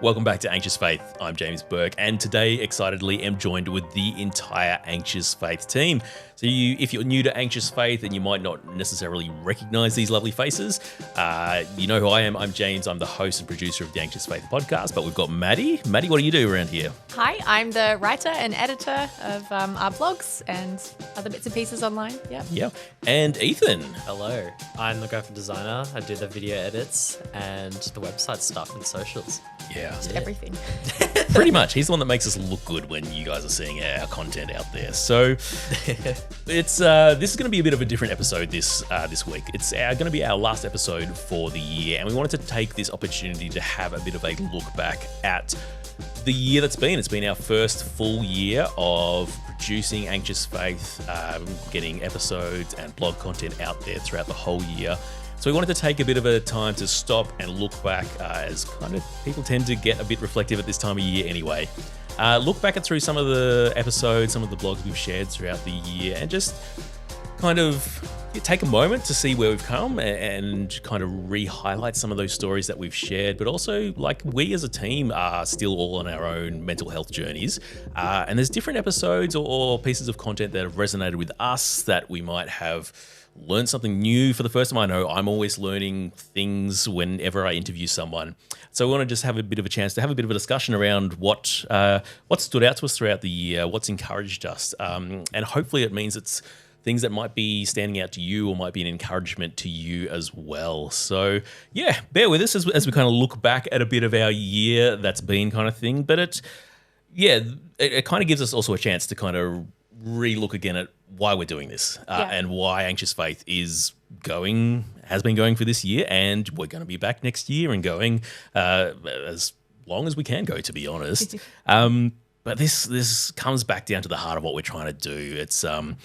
Welcome back to Anxious Faith. I'm James Burke, and today, excitedly, am joined with the entire Anxious Faith team. So if you're new to Anxious Faith and you might not necessarily recognize these lovely faces, you know who I am. I'm James. I'm the host and producer of the Anxious Faith podcast, but we've got Maddy. Maddy, what do you do around here? Hi, I'm the writer and editor of our blogs and other bits and pieces online. Yeah. And Ethan. Hello, I'm the graphic designer. I do the video edits and the website stuff and socials. Yeah. Everything. Pretty much. He's the one that makes us look good when you guys are seeing our content out there. So it's this is going to be a bit of a different episode this week. It's going to be our last episode for the year, and we wanted to take this opportunity to have a bit of a look back at the year that's been. It's been our first full year of producing Anxious Faith, getting episodes and blog content out there throughout the whole year. So we wanted to take a bit of a time to stop and look back, as kind of people tend to get a bit reflective at this time of year anyway. Look back through some of the episodes, some of the blogs we've shared throughout the year, and just kind of take a moment to see where we've come and kind of re-highlight some of those stories that we've shared. But also, like, we as a team are still all on our own mental health journeys. And there's different episodes or pieces of content that have resonated with us that we might have learned something new for the first time. I know I'm always learning things whenever I interview someone. So we want to just have a bit of a chance to have a bit of a discussion around what stood out to us throughout the year, what's encouraged us. And hopefully it means it's things that might be standing out to you or might be an encouragement to you as well. So yeah, bear with us as we kind of look back at a bit of our year that's been kind of thing. But it kind of gives us also a chance to kind of re-look again at why we're doing this and why Anxious Faith has been going for this year, and we're going to be back next year and going as long as we can go, to be honest. But this comes back down to the heart of what we're trying to do. It's something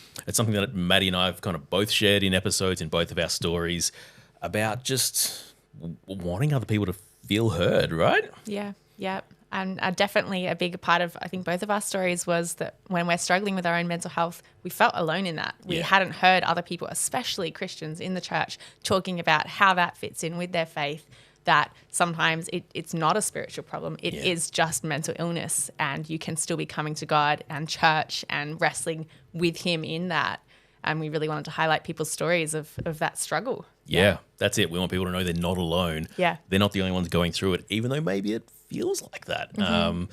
that Maddy and I have kind of both shared in episodes in both of our stories about just wanting other people to feel heard, right? Yeah. And definitely a big part of, I think, both of our stories was that when we're struggling with our own mental health, we felt alone in that. We hadn't heard other people, especially Christians in the church, talking about how that fits in with their faith, that sometimes it's not a spiritual problem. It is just mental illness, and you can still be coming to God and church and wrestling with him in that. And we really wanted to highlight people's stories of that struggle. Yeah, that's it. We want people to know they're not alone. Yeah. They're not the only ones going through it, even though maybe it feels like that. Mm-hmm.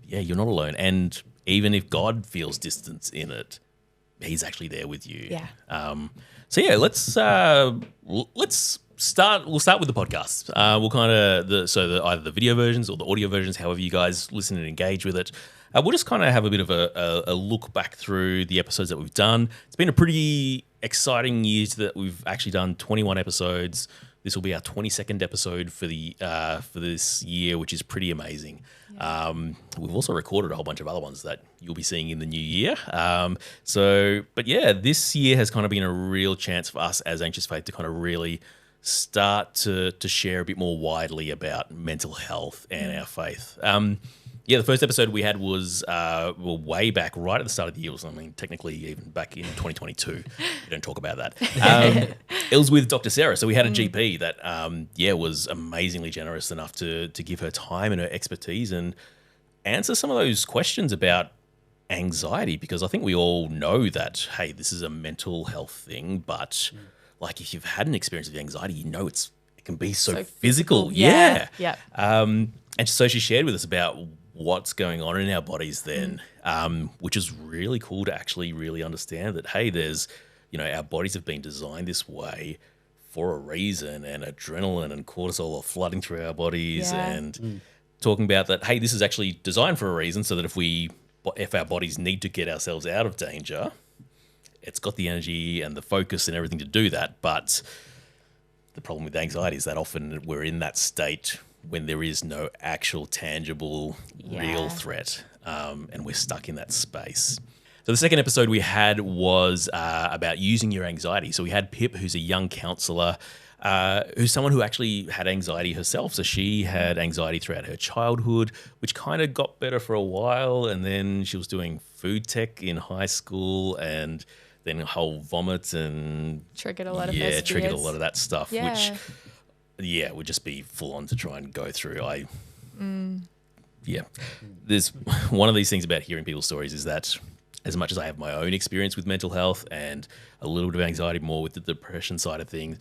You're not alone. And even if God feels distance in it, he's actually there with you. Yeah. Let's start. We'll start with the podcast. We'll kind of either the video versions or the audio versions, however you guys listen and engage with it. We'll just kind of have a bit of a look back through the episodes that we've done. It's been a pretty exciting year that we've actually done 21 episodes. This will be our 22nd episode for this year, which is pretty amazing. Yeah. We've also recorded a whole bunch of other ones that you'll be seeing in the new year. This year has kind of been a real chance for us as Anxious Faith to kind of really start to share a bit more widely about mental health and our faith. The first episode we had was way back right at the start of the year. Technically even back in 2022. We don't talk about that. It was with Dr. Sarah. So we had a GP that, was amazingly generous enough to give her time and her expertise and answer some of those questions about anxiety, because I think we all know that, hey, this is a mental health thing, but like if you've had an experience of anxiety, you know it can be so physical. Yeah. And so she shared with us about what's going on in our bodies then, which is really cool to actually really understand that, hey, there's, our bodies have been designed this way for a reason, and adrenaline and cortisol are flooding through our bodies and talking about that, hey, this is actually designed for a reason, so that if our bodies need to get ourselves out of danger, it's got the energy and the focus and everything to do that. But the problem with anxiety is that often we're in that state when there is no actual tangible real threat, and we're stuck in that space. So the second episode we had was about using your anxiety. So we had Pip, who's a young counsellor, who's someone who actually had anxiety herself. So she had anxiety throughout her childhood, which kind of got better for a while, and then she was doing food tech in high school, and then whole vomit and triggered a lot of that stuff, which would just be full on to try and go through. Yeah. There's one of these things about hearing people's stories is that as much as I have my own experience with mental health and a little bit of anxiety more with the depression side of things,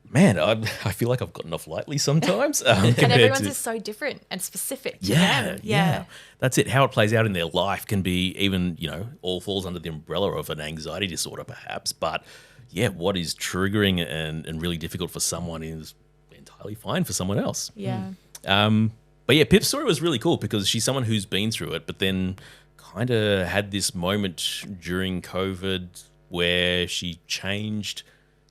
man, I feel like I've gotten off lightly sometimes. And everyone's is so different and specific to them. Yeah. That's it. How it plays out in their life can be even, all falls under the umbrella of an anxiety disorder perhaps. But yeah, what is triggering and really difficult for someone is entirely fine for someone else. Yeah. But yeah, Pip's story was really cool because she's someone who's been through it, but then kind of had this moment during COVID where she changed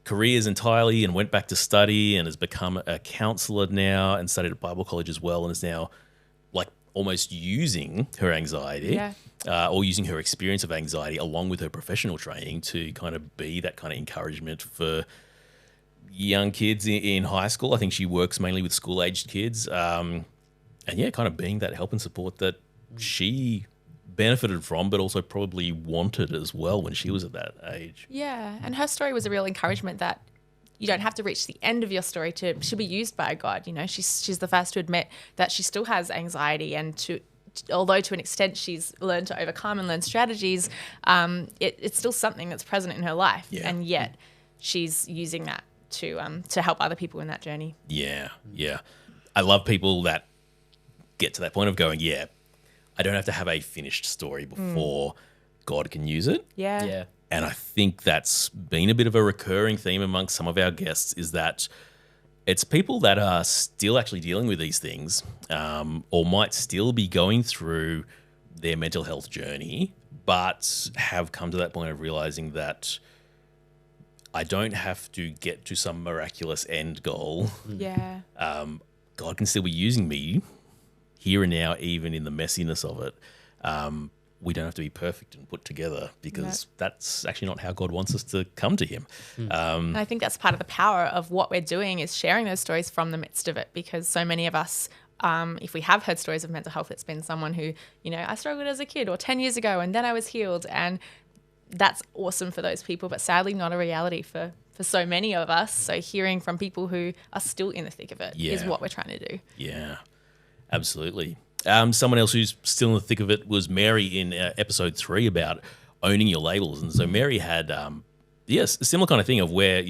careers entirely and went back to study and has become a counselor now and studied at Bible college as well and is now like almost using her anxiety or using her experience of anxiety along with her professional training to kind of be that kind of encouragement for young kids in high school. I think she works mainly with school-aged kids. And yeah, kind of being that help and support that she benefited from, but also probably wanted as well when she was at that age. Yeah, and her story was a real encouragement that you don't have to reach the end of your story to be used by God. She's the first to admit that she still has anxiety, and although to an extent she's learned to overcome and learn strategies, it's still something that's present in her life, and yet she's using that to help other people in that journey. Yeah. I love people that get to that point of going, I don't have to have a finished story before God can use it. Yeah. And I think that's been a bit of a recurring theme amongst some of our guests is that it's people that are still actually dealing with these things or might still be going through their mental health journey, but have come to that point of realizing that I don't have to get to some miraculous end goal. Yeah. God can still be using me here and now, even in the messiness of it. We don't have to be perfect and put together because that's actually not how God wants us to come to him. And I think that's part of the power of what we're doing is sharing those stories from the midst of it, because so many of us, if we have heard stories of mental health, it's been someone who, I struggled as a kid or 10 years ago and then I was healed. And that's awesome for those people, but sadly not a reality for so many of us. So hearing from people who are still in the thick of it is what we're trying to do. Yeah. Absolutely. Someone else who's still in the thick of it was Mary in episode 3 about owning your labels. And so Mary had, a similar kind of thing of where,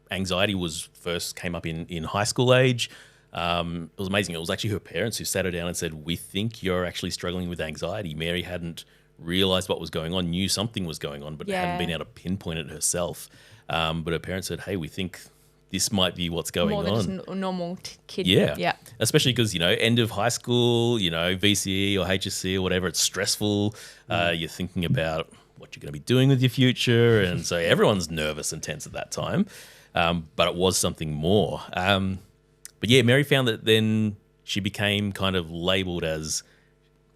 anxiety first came up in high school age. It was amazing. It was actually her parents who sat her down and said, we think you're actually struggling with anxiety. Mary hadn't realized what was going on, knew something was going on, but hadn't been able to pinpoint it herself. But her parents said, hey, we think this might be what's going on. More than just a normal kid. Yeah. Especially because, end of high school, VCE or HSC or whatever, it's stressful. You're thinking about what you're going to be doing with your future. And so everyone's nervous and tense at that time. But it was something more. But yeah, Mary found that then she became kind of labeled as,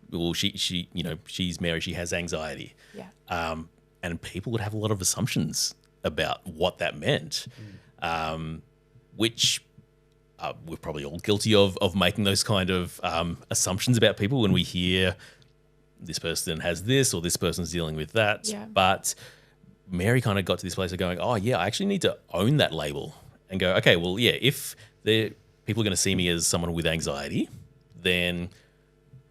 well, she's Mary, she has anxiety. Yeah. And people would have a lot of assumptions about what that meant. Which we're probably all guilty of making those kind of assumptions about people when we hear this person has this or this person's dealing with that. Yeah. But Mary kind of got to this place of going, I actually need to own that label and go, okay, well, if people are going to see me as someone with anxiety, then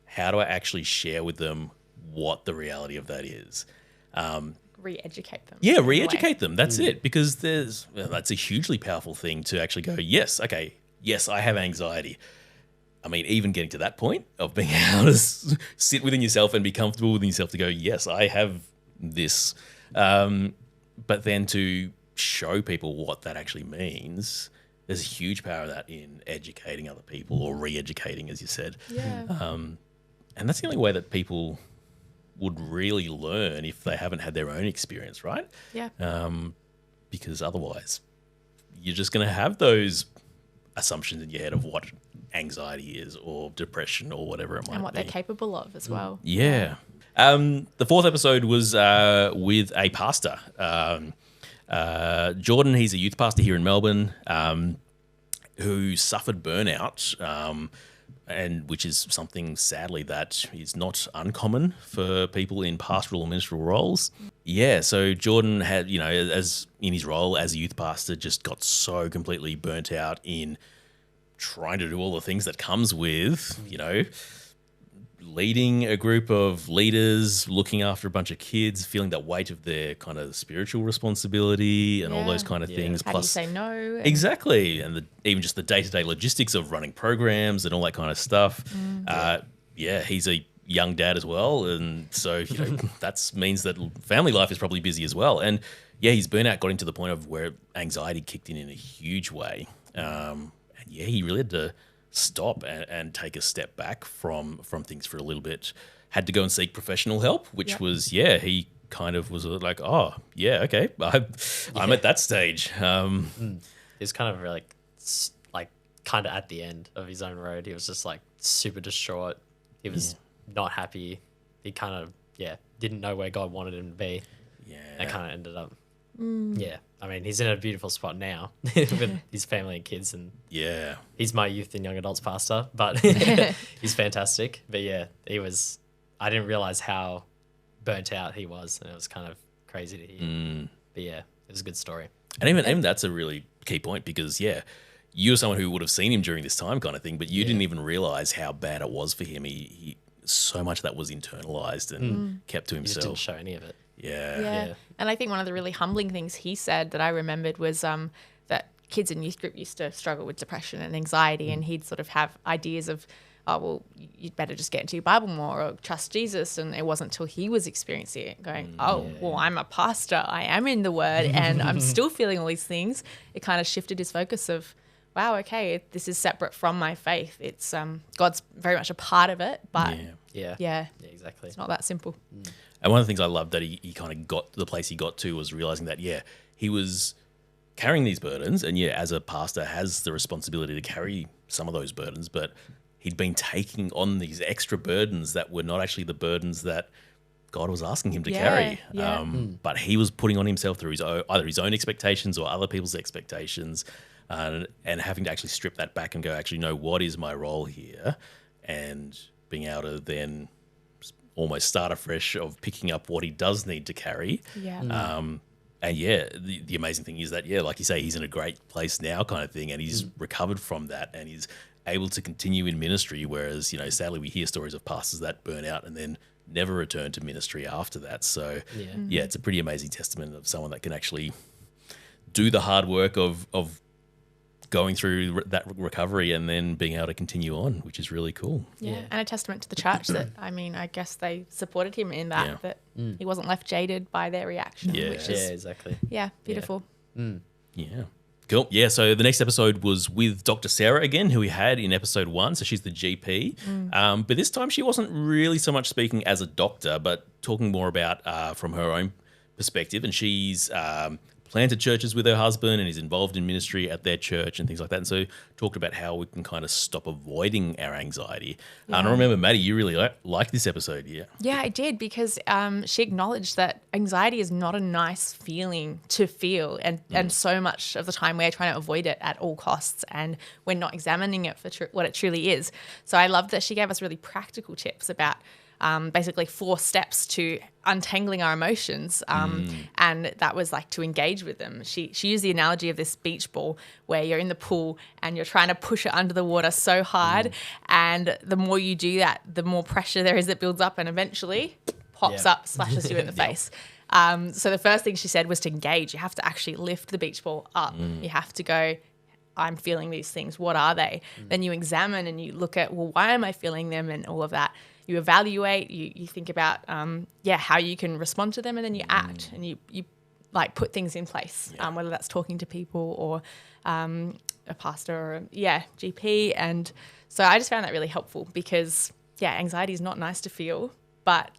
how do I actually share with them what the reality of that is? Re-educate them. Yeah, re-educate them. That's it. Because that's a hugely powerful thing to actually go, yes, I have anxiety. I mean, even getting to that point of being able to sit within yourself and be comfortable within yourself to go, yes, I have this. But then to show people what that actually means, there's a huge power of that in educating other people or re-educating, as you said. Yeah. And that's the only way that people would really learn if they haven't had their own experience, right? Yeah. Because otherwise, you're just going to have those assumptions in your head of what anxiety is or depression or whatever it might be. And what they're capable of as well. Yeah. The fourth episode was with a pastor. Jordan, he's a youth pastor here in Melbourne who suffered burnout, and which is something, sadly, that is not uncommon for people in pastoral or ministerial roles. Yeah, so Jordan had, as in his role as a youth pastor, just got so completely burnt out in trying to do all the things that comes with, leading a group of leaders, looking after a bunch of kids, feeling that weight of their kind of spiritual responsibility and all those kind of things. How do you say no? Exactly. And even just the day-to-day logistics of running programs and all that kind of stuff. He's a young dad as well. And so, that means that family life is probably busy as well. And his burnout got him to the point of where anxiety kicked in a huge way. He really had to stop and take a step back from things for a little bit. Had to go and seek professional help, which was, he kind of was like, oh, yeah, okay, I'm at that stage. He's kind of like kind of at the end of his own road. He was just like super distraught. He was not happy. He kind of, didn't know where God wanted him to be. Yeah. And kind of ended up, I mean, he's in a beautiful spot now with his family and kids. And he's my youth and young adults pastor, but he's fantastic. But I didn't realize how burnt out he was. And it was kind of crazy to hear. But it was a good story. And even that's a really key point because, you're someone who would have seen him during this time kind of thing, but you didn't even realize how bad it was for him. He so much that was internalized and kept to himself. He just didn't show any of it. Yeah. And I think one of the really humbling things he said that I remembered was that kids in youth group used to struggle with depression and anxiety, and he'd sort of have ideas of, oh, well, you'd better just get into your Bible more or trust Jesus. And it wasn't until he was experiencing it going, well, I'm a pastor, I am in the Word, and I'm still feeling all these things. It kind of shifted his focus of, wow, okay, this is separate from my faith. It's God's very much a part of it, but exactly. It's not that simple. And one of the things I loved that he kind of got to the place he got to was realizing that, he was carrying these burdens and, as a pastor has the responsibility to carry some of those burdens, but he'd been taking on these extra burdens that were not actually the burdens that God was asking him to carry. But he was putting on himself through either his own expectations or other people's expectations, and having to actually strip that back and go, actually, no, what is my role here? And being able to then almost start afresh of picking up what he does need to carry. The amazing thing is that, like you say, he's in a great place now kind of thing, and he's recovered from that and he's able to continue in ministry, whereas, sadly we hear stories of pastors that burn out and then never return to ministry after that. So, it's a pretty amazing testament of someone that can actually do the hard work of going through that recovery and then being able to continue on, which is really cool. Yeah, and a testament to the church that, I guess they supported him in that, that he wasn't left jaded by their reaction, which is... exactly. Yeah, beautiful. Yeah. Cool. Yeah, so the next episode was with Dr. Sarah again, who we had in episode 1. So she's the GP. But this time she wasn't really so much speaking as a doctor, but talking more about from her own perspective. And she's planted churches with her husband and is involved in ministry at their church and things like that. And so talked about how we can kind of stop avoiding our anxiety. And I remember, Maddy, you really liked this episode. Yeah, I did, because she acknowledged that anxiety is not a nice feeling to feel. And so much of the time we're trying to avoid it at all costs, and we're not examining it for what it truly is. So I love that she gave us really practical tips about basically 4 steps to untangling our emotions. And that was like to engage with them. She used the analogy of this beach ball where you're in the pool and you're trying to push it under the water so hard. And the more you do that, the more pressure there is that builds up and eventually pops up, slashes you in the face. So the first thing she said was to engage. You have to actually lift the beach ball up. You have to go, I'm feeling these things. What are they? Then you examine and you look at, well, why am I feeling them, and all of that. You evaluate, you think about, how you can respond to them, and then you act and you like put things in place, whether that's talking to people or a pastor or GP. And so I just found that really helpful because, anxiety is not nice to feel, but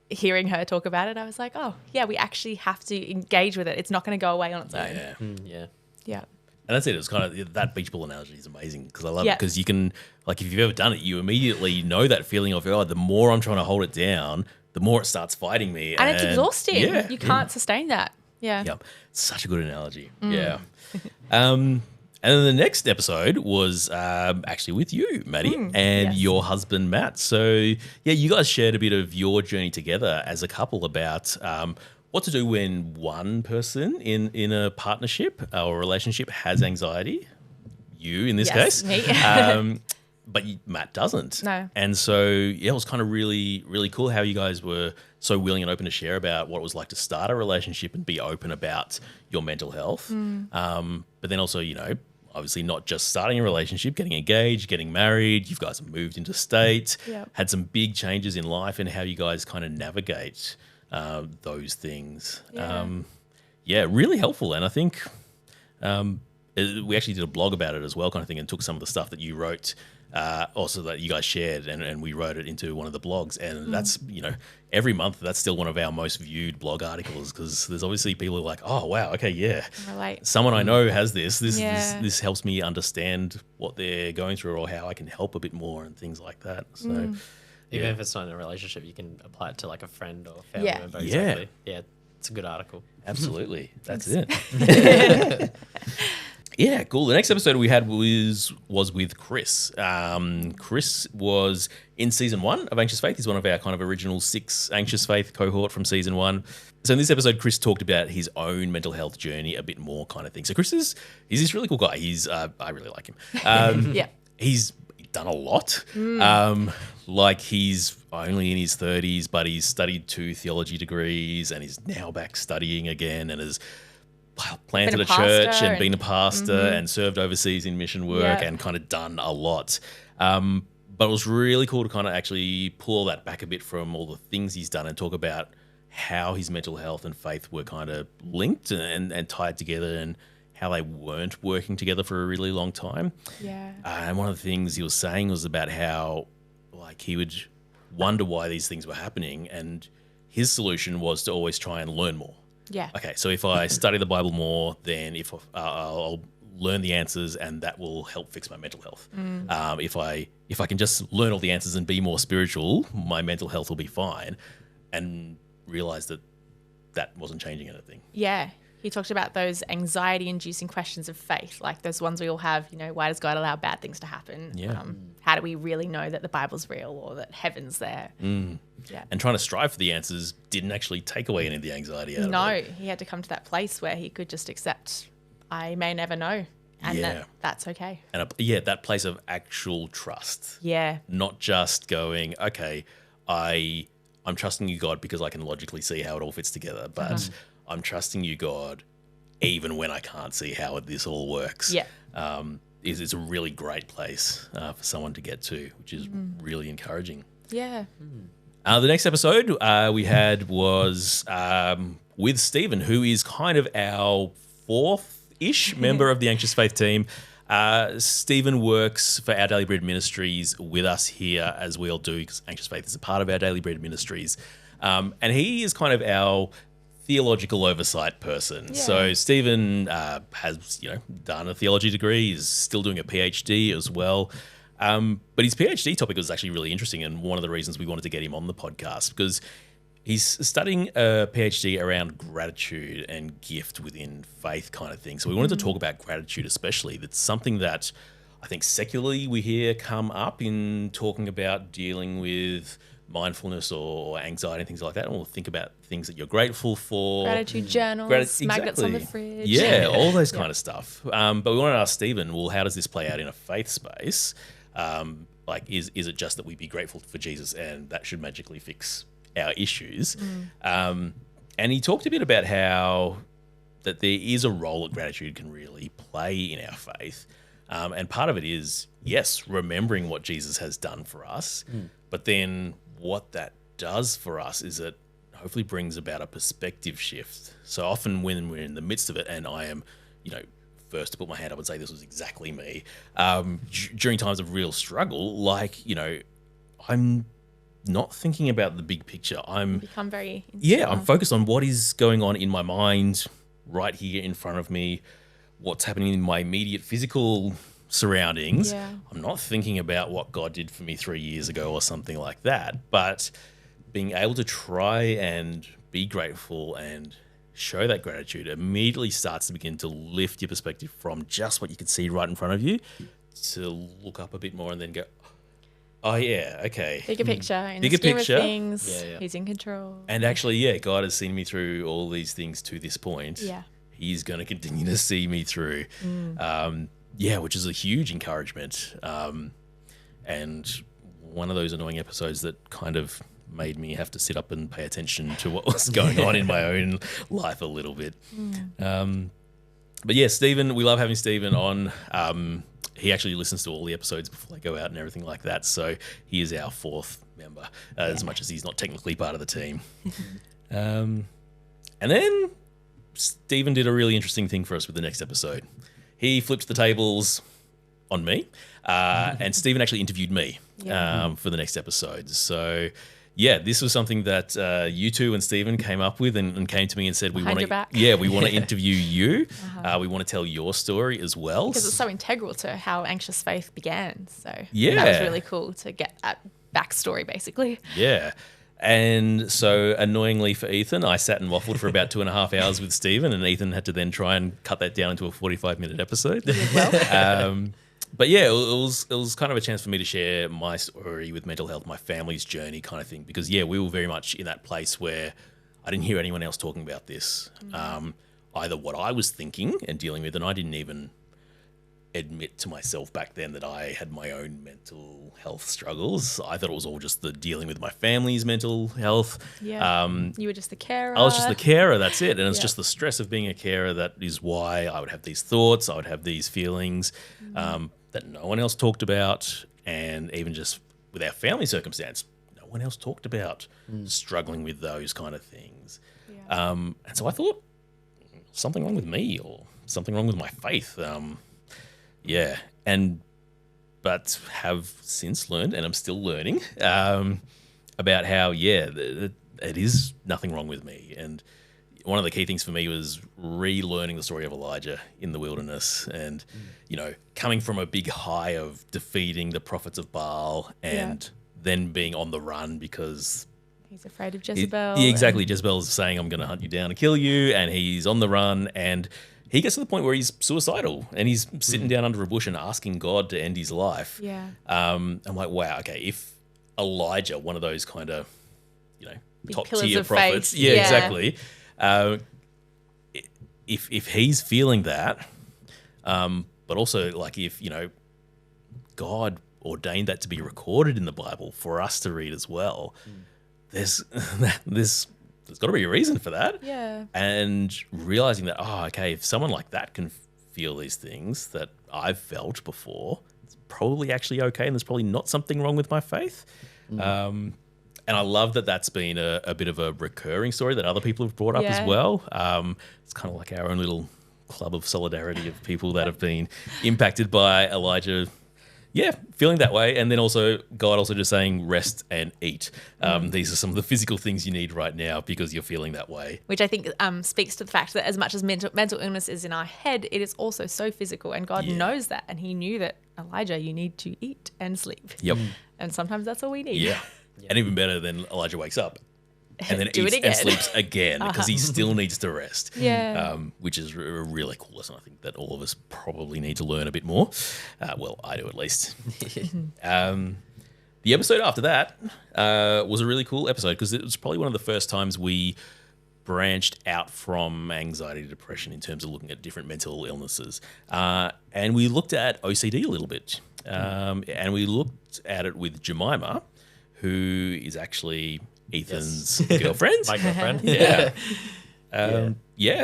hearing her talk about it, I was like, oh, we actually have to engage with it. It's not going to go away on its own. Yeah. And that's it. It was kind of that beach ball analogy is amazing because I love it, because you can, like, if you've ever done it, you immediately know that feeling of, the more I'm trying to hold it down, the more it starts fighting me. And it's exhausting. You can't sustain that. Yep. Such a good analogy. Yeah. And then the next episode was actually with you, Maddy, and your husband, Matt. So, you guys shared a bit of your journey together as a couple about what to do when one person in a partnership or relationship has anxiety. You, in this case. Me. but Matt doesn't. No. And so, yeah, it was kind of really, really cool how you guys were so willing and open to share about what it was like to start a relationship and be open about your mental health. But then also, obviously not just starting a relationship, getting engaged, getting married. You guys have moved interstate, had some big changes in life, and how you guys kind of navigate those things. Really helpful. And I think we actually did a blog about it as well, kind of thing, and took some of the stuff that you wrote, also that you guys shared, and we wrote it into one of the blogs. And that's, every month, that's still one of our most viewed blog articles, because there's obviously people who are like, oh, wow, okay, yeah. Relate. Someone I know has this. This helps me understand what they're going through or how I can help a bit more and things like that. So Even if it's not in a relationship, you can apply it to like a friend or family member. Yeah. Exactly. Yeah, it's a good article. Absolutely. That's it. Yeah, cool. The next episode we had was with Chris. Chris was in season 1 of Anxious Faith. He's one of our kind of original 6 Anxious Faith cohort from season 1. So in this episode, Chris talked about his own mental health journey a bit more, kind of thing. So Chris he's this really cool guy. I really like him. He's done a lot. Like he's only in his 30s, but he's studied 2 theology degrees and he's now back studying again and has planted a church and been a pastor and served overseas in mission work and kind of done a lot. But it was really cool to kind of actually pull that back a bit from all the things he's done and talk about how his mental health and faith were kind of linked and tied together, and how they weren't working together for a really long time. Yeah. And one of the things he was saying was about how like he would wonder why these things were happening, and his solution was to always try and learn more. Yeah. Okay, so if I study the Bible more, then I'll learn the answers, and that will help fix my mental health. If I can just learn all the answers and be more spiritual, my mental health will be fine. And realize that wasn't changing anything. Yeah. He talked about those anxiety-inducing questions of faith, like those ones we all have. Why does God allow bad things to happen? Yeah. How do we really know that the Bible's real or that heaven's there? Yeah. And trying to strive for the answers didn't actually take away any of the anxiety out of it. He had to come to that place where he could just accept, I may never know, and that's okay. And that place of actual trust. Yeah. Not just going, okay, I'm trusting you, God, because I can logically see how it all fits together, but I'm trusting you, God, even when I can't see how this all works. Yeah. Is a really great place for someone to get to, which is really encouraging. Yeah. The next episode we had was with Stephen, who is kind of our 4th-ish member of the Anxious Faith team. Stephen works for Our Daily Bread Ministries with us here, as we all do, because Anxious Faith is a part of Our Daily Bread Ministries. And he is kind of our theological oversight person. Yeah. So Stephen has, done a theology degree. He's still doing a PhD as well. But his PhD topic was actually really interesting, and one of the reasons we wanted to get him on the podcast, because he's studying a PhD around gratitude and gift within faith kind of thing. So we wanted to talk about gratitude especially. That's something that I think secularly we hear come up in talking about dealing with mindfulness or anxiety and things like that. And we'll think about things that you're grateful for. Gratitude journals, magnets on the fridge. Yeah, all those kind of stuff. But we wanted to ask Stephen, well, how does this play out in a faith space? Is it just that we be grateful for Jesus and that should magically fix our issues? And he talked a bit about how that there is a role that gratitude can really play in our faith. And part of it is, yes, remembering what Jesus has done for us, but then what that does for us is it hopefully brings about a perspective shift. So often when we're in the midst of it, and I am, first to put my hand up and say this was exactly me, during times of real struggle, I'm not thinking about the big picture. I'm focused on what is going on in my mind right here in front of me, what's happening in my immediate physical surroundings. Yeah. I'm not thinking about what God did for me 3 years ago or something like that, but being able to try and be grateful and show that gratitude immediately starts to begin to lift your perspective from just what you can see right in front of you to look up a bit more and then go, oh yeah, okay. Bigger picture. In the scheme of things, he's in control. And actually, God has seen me through all these things to this point. Yeah. He's going to continue to see me through. Which is a huge encouragement. and one of those annoying episodes that kind of made me have to sit up and pay attention to what was going on in my own life a little bit. But yeah, Stephen, we love having Stephen on. He actually listens to all the episodes before they go out and everything like that. So he is our fourth member, as much as he's not technically part of the team. And then Stephen did a really interesting thing for us with the next episode. He flipped the tables on me, and Stephen actually interviewed me for the next episode. So yeah, this was something that you two and Stephen came up with and came to me and said, we want to interview you. We want to tell your story as well. Because it's so integral to how Anxious Faith began. So that was really cool to get that backstory, basically. Yeah. And so annoyingly for Ethan, I sat and waffled for about 2.5 hours with Stephen, and Ethan had to then try and cut that down into a 45-minute episode. But yeah, it was kind of a chance for me to share my story with mental health, my family's journey kind of thing, because yeah, we were very much in that place where I didn't hear anyone else talking about this, either what I was thinking and dealing with, and I didn't even admit to myself back then that I had my own mental health struggles. I thought it was all just the dealing with my family's mental health. Yeah. You were just the carer. I was just the carer, that's it. And it's just the stress of being a carer that is why I would have these thoughts, I would have these feelings that no one else talked about. And even just with our family circumstance, no one else talked about struggling with those kind of things. Yeah. And so I thought, something wrong with me or something wrong with my faith. Yeah, but have since learned, and I'm still learning, about how, it is nothing wrong with me. And one of the key things for me was relearning the story of Elijah in the wilderness and, coming from a big high of defeating the prophets of Baal and then being on the run because he's afraid of Jezebel. Exactly. Jezebel's saying, I'm going to hunt you down and kill you, and he's on the run, and he gets to the point where he's suicidal and he's sitting down under a bush and asking God to end his life. Yeah. I'm like, wow, okay, if Elijah, one of those kind of, top tier prophets. Yeah, exactly. If he's feeling that, but also like if, God ordained that to be recorded in the Bible for us to read as well, there's got to be a reason for that. Yeah. And realizing that, if someone like that can feel these things that I've felt before, it's probably actually okay, and there's probably not something wrong with my faith. And I love that that's been a bit of a recurring story that other people have brought up as well. It's kind of like our own little club of solidarity of people that have been impacted by Elijah. Yeah, feeling that way. And then also God also just saying rest and eat. These are some of the physical things you need right now because you're feeling that way. Which I think speaks to the fact that as much as mental illness is in our head, it is also so physical. And God knows that. And he knew that, Elijah, you need to eat and sleep. Yep. And sometimes that's all we need. Yeah. And even better than Elijah wakes up and then eats and sleeps again because he still needs to rest. Yeah. Which is a really cool lesson. I think that all of us probably need to learn a bit more. Well, I do at least. The episode after that was a really cool episode because it was probably one of the first times we branched out from anxiety to depression in terms of looking at different mental illnesses. And we looked at OCD a little bit. And we looked at it with Jemima, who is actually Ethan's girlfriend. My girlfriend.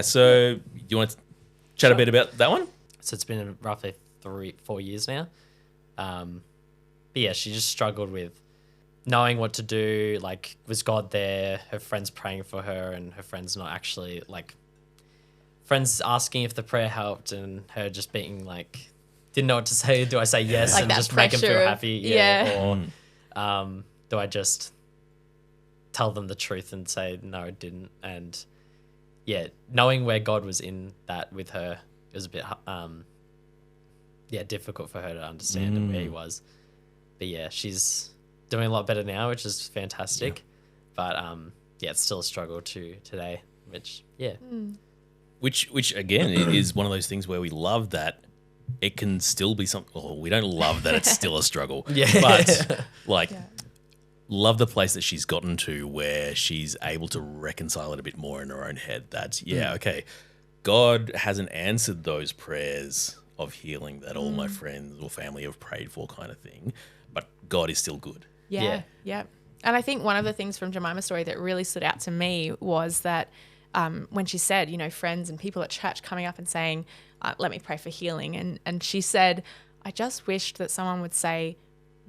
So do you want to chat a bit about that one? So it's been roughly 3-4 years now. But yeah, she just struggled with knowing what to do. Like, was God there? Her friends praying for her, and her friends not actually, like, friends asking if the prayer helped, and her just being like, didn't know what to say. Do I say yes like and just make them feel happy? Or do I just tell them the truth and say, no, it didn't? And yeah, knowing where God was in that with her, it was a bit, difficult for her to understand where he was. But yeah, she's doing a lot better now, which is fantastic. But it's still a struggle today, which, Which again, is one of those things where we love that it can still be something. Well, we don't love that it's still a struggle. But love the place that she's gotten to where she's able to reconcile it a bit more in her own head that, God hasn't answered those prayers of healing that all my friends or family have prayed for kind of thing. but God is still good. Yeah. And I think one of the things from Jemima's story that really stood out to me was that when she said, friends and people at church coming up and saying, let me pray for healing. And she said, I just wished that someone would say,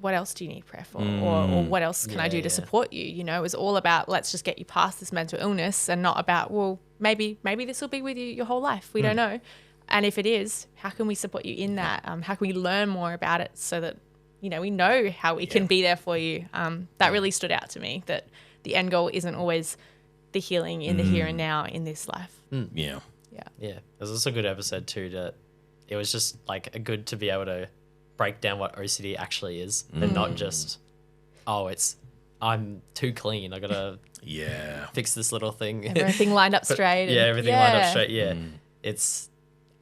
what else do you need prayer for? Or what else can I do to support you? It was all about, let's just get you past this mental illness, and not about, well, maybe this will be with you your whole life. We don't know. And if it is, how can we support you in that? How can we learn more about it so that, we know how we can be there for you? That really stood out to me, that the end goal isn't always the healing in the here and now in this life. Yeah. It was also a good episode too, that it was just like good to be able to break down what OCD actually is, and not just, I'm too clean, I gotta fix this little thing. Everything lined up straight. Everything lined up straight. It's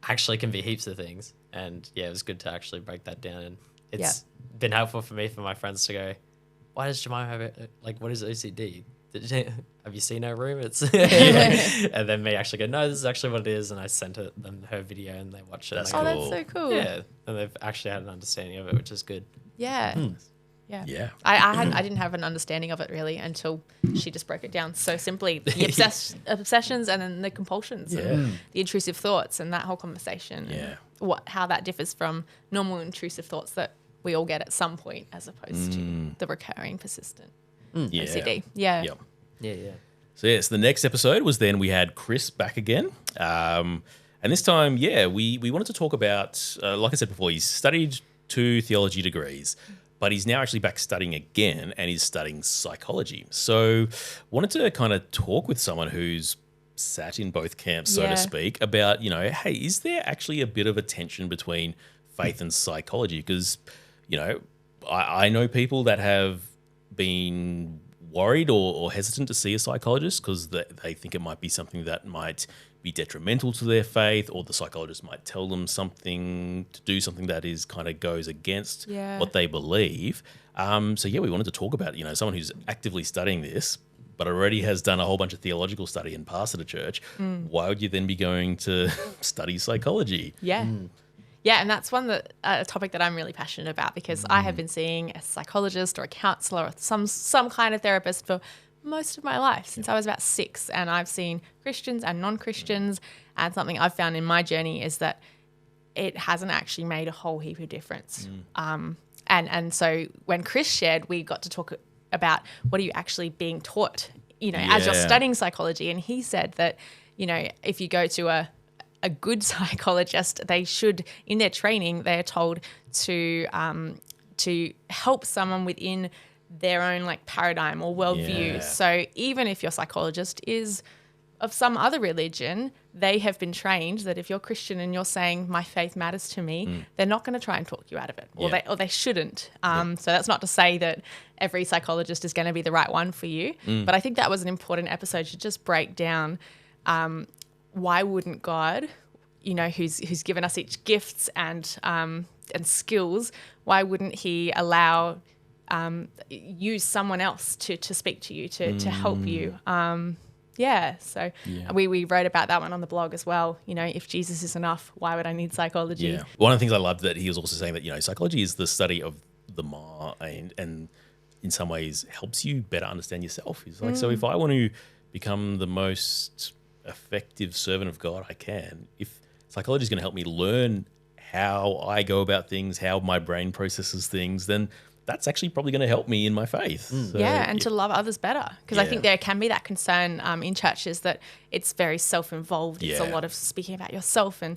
actually can be heaps of things, and it was good to actually break that down. And it's been helpful for me, for my friends to go, why does Jemima have it? Like, what is OCD? Have you seen her room? It's and then me actually go, no, this is actually what it is, and I sent them her video, and they watch it. That's and cool. That's so cool. Yeah, and they've actually had an understanding of it, which is good. Yeah. Yeah. I didn't have an understanding of it really until she just broke it down so simply. The obsessions and then the compulsions and the intrusive thoughts and that whole conversation. Yeah. And how that differs from normal intrusive thoughts that we all get at some point, as opposed to the recurring, persistent OCD. Yeah. So the next episode was then we had Chris back again. And this time, we wanted to talk about, like I said before, he's studied 2 theology degrees, but he's now actually back studying again, and he's studying psychology. So wanted to kind of talk with someone who's sat in both camps, so to speak, about, hey, is there actually a bit of a tension between faith and psychology? Because, I know people that have been worried or hesitant to see a psychologist because they think it might be something that might be detrimental to their faith, or the psychologist might tell them something to do something that is kind of goes against what they believe. We wanted to talk about, someone who's actively studying this, but already has done a whole bunch of theological study and pastored a church. Why would you then be going to study psychology? Yeah, and that's a topic that I'm really passionate about, because I have been seeing a psychologist or a counselor or some kind of therapist for most of my life, since I was about 6, and I've seen Christians and non-Christians, and something I've found in my journey is that it hasn't actually made a whole heap of difference. And so when Chris shared, we got to talk about what are you actually being taught, as you're studying psychology, and he said that, if you go to a good psychologist, they should, in their training, they are told to help someone within their own paradigm or worldview. So even if your psychologist is of some other religion, they have been trained that if you're Christian and you're saying my faith matters to me, they're not going to try and talk you out of it, or they shouldn't. So that's not to say that every psychologist is going to be the right one for you, but I think that was an important episode to just break down. Why wouldn't God, who's given us each gifts and skills, why wouldn't He allow use someone else to speak to you, to help you? We wrote about that one on the blog as well. If Jesus is enough, why would I need psychology? Yeah. One of the things I loved that he was also saying that, psychology is the study of the mind, and in some ways helps you better understand yourself. He's like, so if I want to become the most effective servant of God I can, if psychology is going to help me learn how I go about things, how my brain processes things, then that's actually probably going to help me in my faith. So, to love others better. Because I think there can be that concern in churches that it's very self-involved. It's a lot of speaking about yourself, and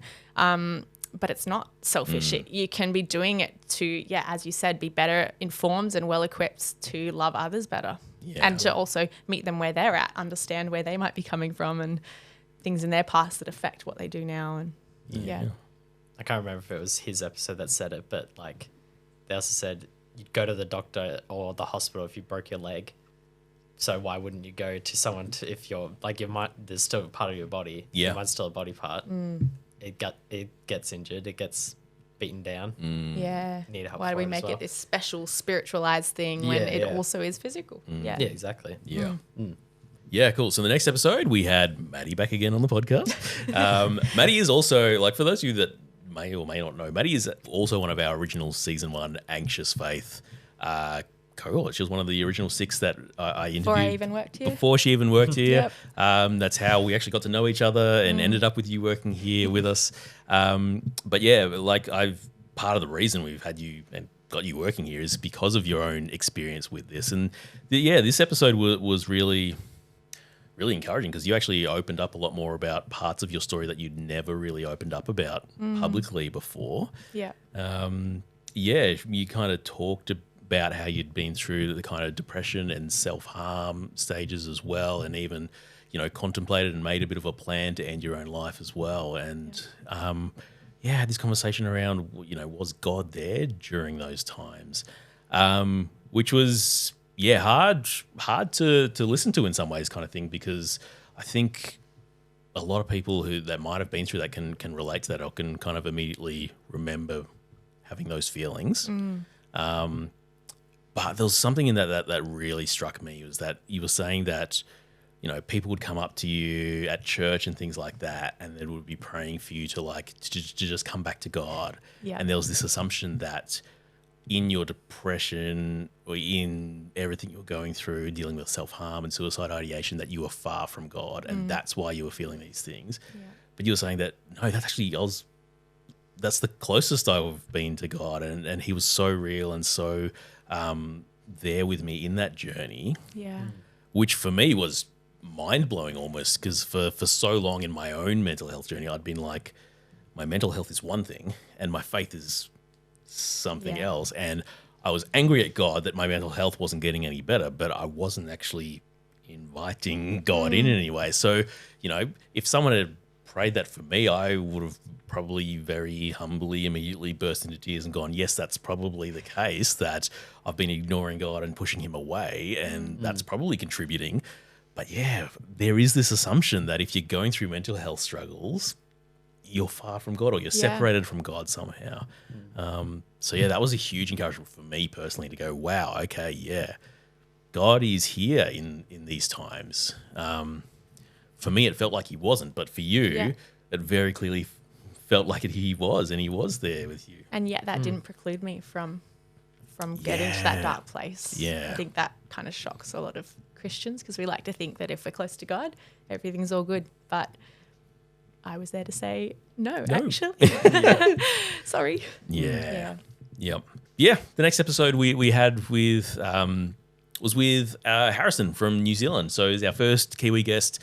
but it's not selfish. You can be doing it to, as you said, be better informed and well-equipped to love others better. And to also meet them where they're at, understand where they might be coming from and things in their past that affect what they do now. And I can't remember if it was his episode that said it, but they also said you'd go to the doctor or the hospital if you broke your leg. So why wouldn't you go to someone if you're your mind, there's still a part of your body. Your mind's still a body part. It gets injured. It gets beaten down. Need help. Why do we make it this special spiritualized thing when it also is physical? Yeah, exactly. Yeah, cool. So the next episode, we had Maddy back again on the podcast. Maddy is also, for those of you that may or may not know, Maddy is also one of our original season 1 Anxious Faith cohort. She was one of the original 6 that I interviewed. Before I even worked here. Before she even worked here. Yep. That's how we actually got to know each other and ended up with you working here with us. But yeah, like part of the reason we've had you and got you working here is because of your own experience with this. And this episode was really, really encouraging because you actually opened up a lot more about parts of your story that you'd never really opened up about publicly before. Yeah. You kind of talked about how you'd been through the kind of depression and self-harm stages as well, and even, contemplated and made a bit of a plan to end your own life as well. And had this conversation around, was God there during those times? Which was, hard to listen to in some ways, kind of thing, because I think a lot of people that might have been through that can relate to that, or can kind of immediately remember having those feelings. But there was something in that really struck me, was that you were saying that, people would come up to you at church and things like that, and they would be praying for you to just come back to God. Yeah. And there was this assumption that in your depression or in everything you were going through, dealing with self-harm and suicide ideation, that you were far from God, and that's why you were feeling these things. Yeah. But you were saying that, no, that's the closest I've been to God, and he was so real and so there with me in that journey. Yeah. Which for me was mind-blowing almost, because for so long in my own mental health journey, I'd been like, my mental health is one thing and my faith is something else. And I was angry at God that my mental health wasn't getting any better, but I wasn't actually inviting God in any way. So, if someone had prayed that for me, I would have probably very humbly immediately burst into tears and gone, yes, that's probably the case, that I've been ignoring God and pushing him away, and that's probably contributing. But there is this assumption that if you're going through mental health struggles, you're far from God, or you're separated from God somehow. That was a huge encouragement for me personally to go, wow, okay, God is here in these times. For me, it felt like he wasn't, but for you, it very clearly felt like he was, and he was there with you. And yet that didn't preclude me from getting to that dark place. Yeah. I think that kind of shocks a lot of Christians, because we like to think that if we're close to God, everything's all good. But I was there to say, no. Actually. Sorry. Yeah. The next episode we had with was with Harrison from New Zealand. So he's our first Kiwi guest.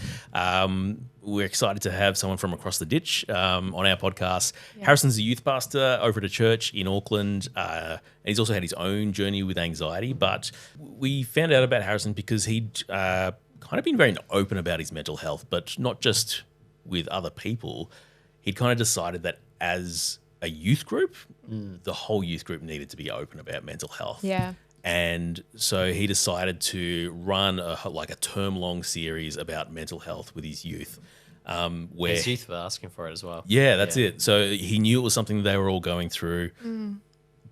We're excited to have someone from across the ditch on our podcast. Yeah. Harrison's a youth pastor over at a church in Auckland. And he's also had his own journey with anxiety. But we found out about Harrison because he'd kind of been very open about his mental health, but not just with other people. He'd kind of decided that as a youth group, the whole youth group needed to be open about mental health. Yeah. And so he decided to run a term-long series about mental health with his youth. Where his youth were asking for it as well. Yeah, that's it. So he knew it was something they were all going through.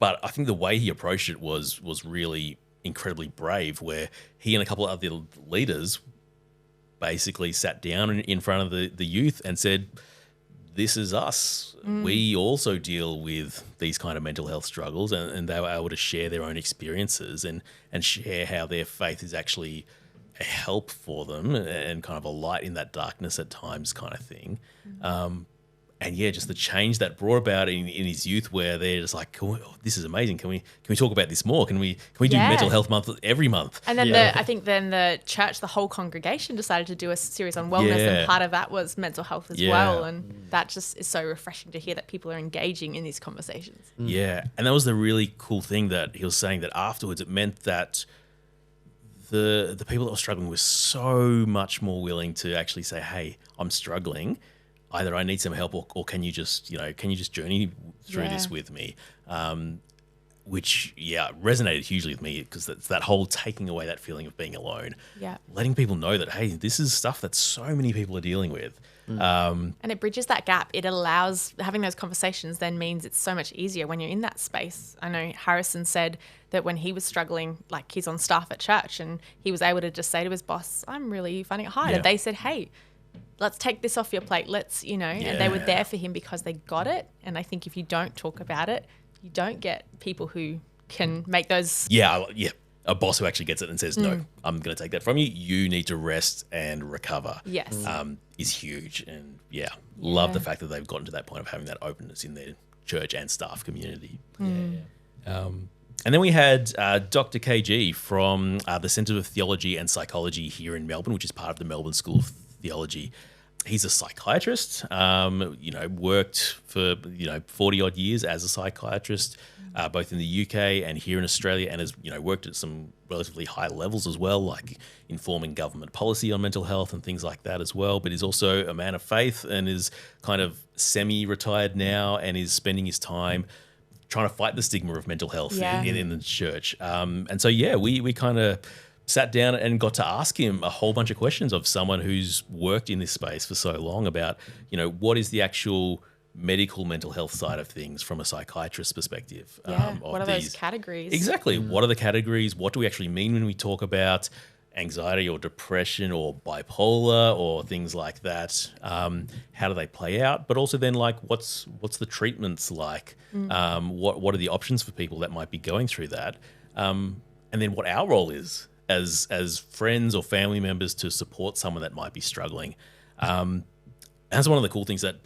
But I think the way he approached it was really incredibly brave, where he and a couple of other leaders basically sat down in front of the youth and said, this is us. We also deal with these kind of mental health struggles, and they were able to share their own experiences and share how their faith is actually a help for them and kind of a light in that darkness at times, kind of thing. And just the change that brought about in his youth, where they're just like, this is amazing. Can we talk about this more? Can we do mental health month every month? And then I think the church, the whole congregation decided to do a series on wellness, and part of that was mental health as well. And that just is so refreshing to hear that people are engaging in these conversations. Yeah. And that was the really cool thing that he was saying, that afterwards it meant that the people that were struggling were so much more willing to actually say, hey, I'm struggling. Either I need some help, or can you just journey through this with me? Which resonated hugely with me, because it's that whole taking away that feeling of being alone. Yeah, letting people know that, hey, this is stuff that so many people are dealing with. And it bridges that gap. It allows, having those conversations then means it's so much easier when you're in that space. I know Harrison said that when he was struggling, like he's on staff at church, and he was able to just say to his boss, I'm really finding it hard. And they said, hey, let's take this off your plate. And they were there for him because they got it. And I think if you don't talk about it, you don't get people who can make those. Yeah. A boss who actually gets it and says, no, I'm going to take that from you. You need to rest and recover. Yes. Is huge. And love the fact that they've gotten to that point of having that openness in their church and staff community. And then we had Dr. KG from the Centre of Theology and Psychology here in Melbourne, which is part of the Melbourne School of Theology. He's a psychiatrist, worked for, 40 odd years as a psychiatrist, both in the UK and here in Australia, and has, worked at some relatively high levels as well, like informing government policy on mental health and things like that as well. But he's also a man of faith and is kind of semi-retired now and is spending his time trying to fight the stigma of mental health in the church. And so, we kind of sat down and got to ask him a whole bunch of questions of someone who's worked in this space for so long about, what is the actual medical mental health side of things from a psychiatrist's perspective. What are those categories? Exactly. What are the categories? What do we actually mean when we talk about anxiety or depression or bipolar or things like that? How do they play out? But also then, like, what's the treatments like? What are the options for people that might be going through that? And then what our role is as friends or family members to support someone that might be struggling. That's one of the cool things that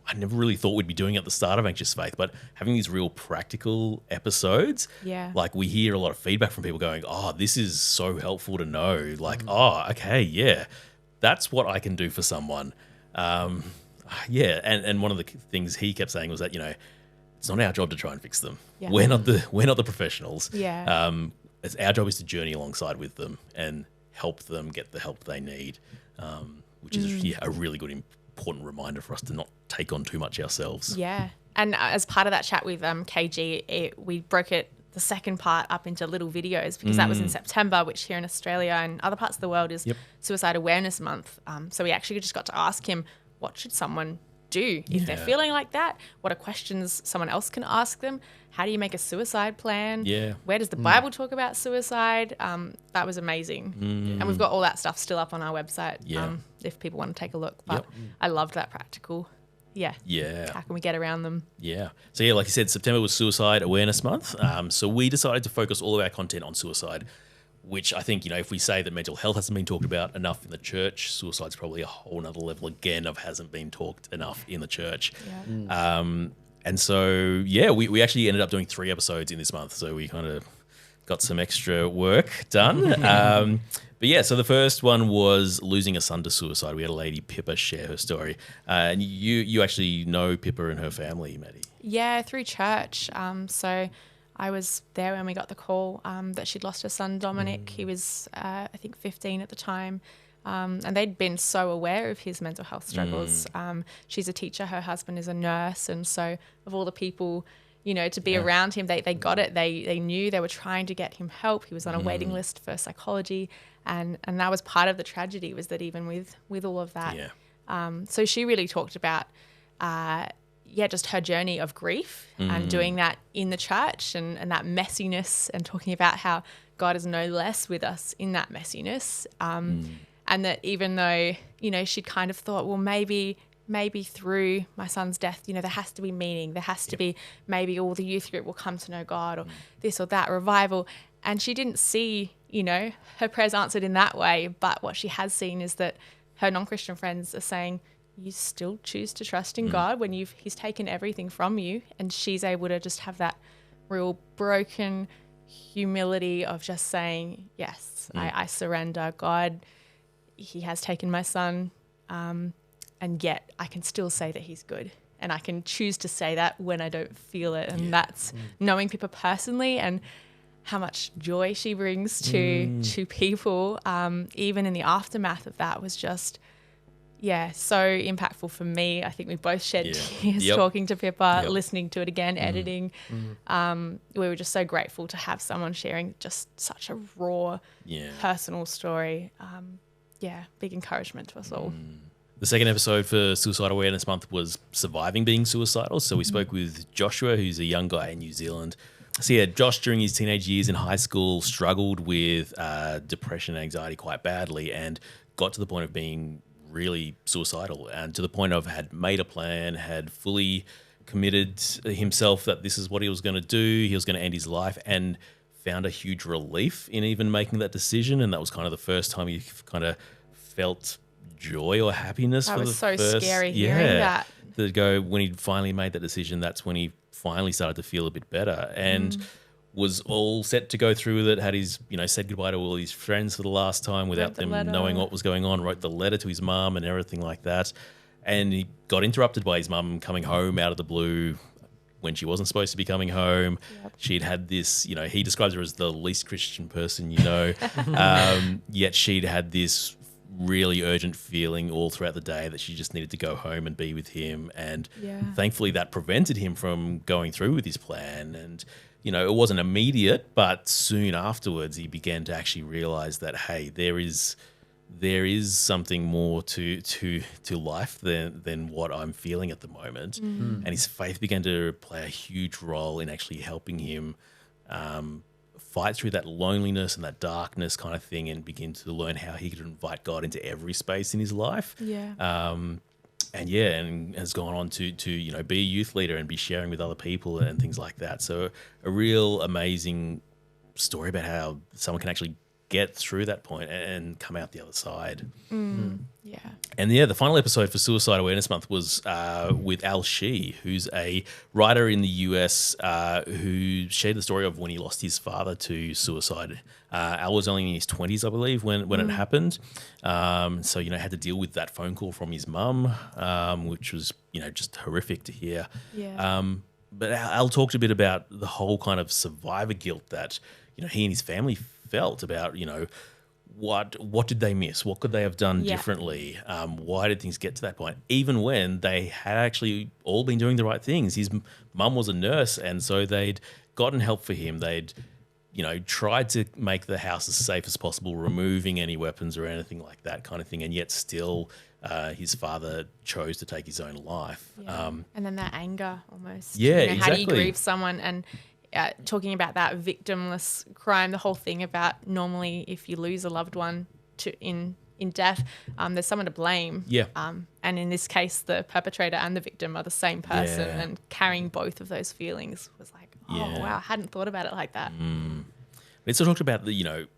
I never really thought we'd be doing at the start of Anxious Faith, but having these real practical episodes, like we hear a lot of feedback from people going, oh, this is so helpful to know. Like, oh, okay, yeah, that's what I can do for someone. And one of the things he kept saying was that, it's not our job to try and fix them. Yeah. We're not the professionals. Yeah. It's our job is to journey alongside with them and help them get the help they need, which is a really good important reminder for us to not take on too much ourselves. Yeah. And as part of that chat with KG, we broke the second part up into little videos because that was in September, which here in Australia and other parts of the world is Suicide Awareness Month. So we actually just got to ask him, what should someone do if they're feeling like that? What are questions someone else can ask them? How do you make a suicide plan? Yeah. Where does the Bible talk about suicide? That was amazing. And we've got all that stuff still up on our website if people want to take a look. But I loved that practical. Yeah. How can we get around them? Yeah. So, like you said, September was Suicide Awareness Month. So we decided to focus all of our content on suicide, which I think, if we say that mental health hasn't been talked about enough in the church, suicide's probably a whole nother level again of hasn't been talked enough in the church. Yeah. And so, we actually ended up doing 3 episodes in this month. So we kind of got some extra work done. But so the first one was losing a son to suicide. We had a lady, Pippa, share her story. And you actually know Pippa and her family, Maddy. Yeah, through church. So I was there when we got the call that she'd lost her son, Dominic. He was, I think, 15 at the time. And they'd been so aware of his mental health struggles. She's a teacher. Her husband is a nurse. And so of all the people, to be around him, they got it. They knew they were trying to get him help. He was on a waiting list for psychology. And that was part of the tragedy, was that even with all of that. So she really talked about just her journey of grief and doing that in the church and that messiness, and talking about how God is no less with us in that messiness. And that even though, she'd kind of thought, well, maybe through my son's death, there has to be meaning. There has to be, maybe all the youth group will come to know God, or this or that revival. And she didn't see, her prayers answered in that way. But what she has seen is that her non-Christian friends are saying, you still choose to trust in God when he's taken everything from you. And she's able to just have that real broken humility of just saying, yes, I surrender. God, he has taken my son, and yet I can still say that he's good. And I can choose to say that when I don't feel it. And that's knowing Pippa personally and how much joy she brings to people, even in the aftermath of that, was just, so impactful for me. I think we both shed tears talking to Pippa, listening to it again, editing. We were just so grateful to have someone sharing just such a raw, personal story. Big encouragement to us all. The second episode for Suicide Awareness Month was surviving being suicidal. So we spoke with Joshua, who's a young guy in New Zealand. So Josh, during his teenage years in high school, struggled with depression and anxiety quite badly and got to the point of being really suicidal, and to the point of had made a plan, had fully committed himself that this is what he was going to do. He was going to end his life, and found a huge relief in even making that decision. And that was kind of the first time he kind of felt joy or happiness. That for was the so first, scary hearing that. To go when he finally made that decision, that's when he finally started to feel a bit better and was all set to go through with it. Had his, said goodbye to all his friends for the last time without them knowing what was going on. Wrote the letter to his mum and everything like that. And he got interrupted by his mum coming home out of the blue when she wasn't supposed to be coming home. Yep. She'd had this, he describes her as the least Christian person, yet she'd had this really urgent feeling all throughout the day that she just needed to go home and be with him. And thankfully that prevented him from going through with his plan. And, it wasn't immediate, but soon afterwards he began to actually realize that, hey, there is something more to life than what I'm feeling at the moment. And his faith began to play a huge role in actually helping him fight through that loneliness and that darkness kind of thing, and begin to learn how he could invite God into every space in his life. And has gone on to be a youth leader and be sharing with other people and things like that. So a real amazing story about how someone can actually get through that point and come out the other side. Yeah. And the final episode for Suicide Awareness Month was with Al Shee, who's a writer in the US who shared the story of when he lost his father to suicide. Al was only in his 20s, I believe, when it happened. So, had to deal with that phone call from his mum, which was, just horrific to hear. Yeah. But Al talked a bit about the whole kind of survivor guilt that, he and his family felt about, what did they miss? What could they have done differently? Why did things get to that point? Even when they had actually all been doing the right things. His mum was a nurse, and so they'd gotten help for him. They'd, tried to make the house as safe as possible, removing any weapons or anything like that kind of thing, and yet still his father chose to take his own life. Yeah. And then that anger almost. Yeah, How do exactly. you grieve someone? And talking about that victimless crime, the whole thing about normally if you lose a loved one in death, there's someone to blame. Yeah. And in this case, the perpetrator and the victim are the same person, and carrying both of those feelings was like, wow, I hadn't thought about it like that. It's talked about the,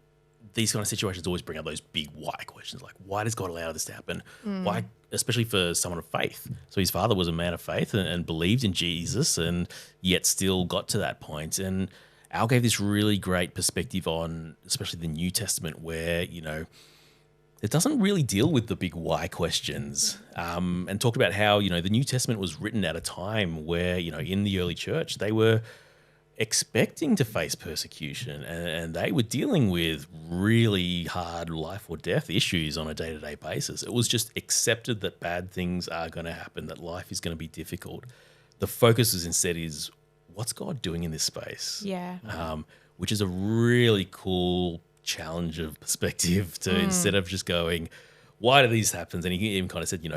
these kind of situations always bring up those big why questions, like why does God allow this to happen? Why, especially for someone of faith? So his father was a man of faith and believed in Jesus, and yet still got to that point. And Al gave this really great perspective on, especially the New Testament, where it doesn't really deal with the big why questions, and talked about how the New Testament was written at a time where in the early church they were expecting to face persecution, and they were dealing with really hard life or death issues on a day-to-day basis. It was just accepted that bad things are going to happen, that life is going to be difficult. The focus is instead is, what's God doing in this space? Yeah. Which is a really cool challenge of perspective to instead of just going, why do these happen? And he even kind of said,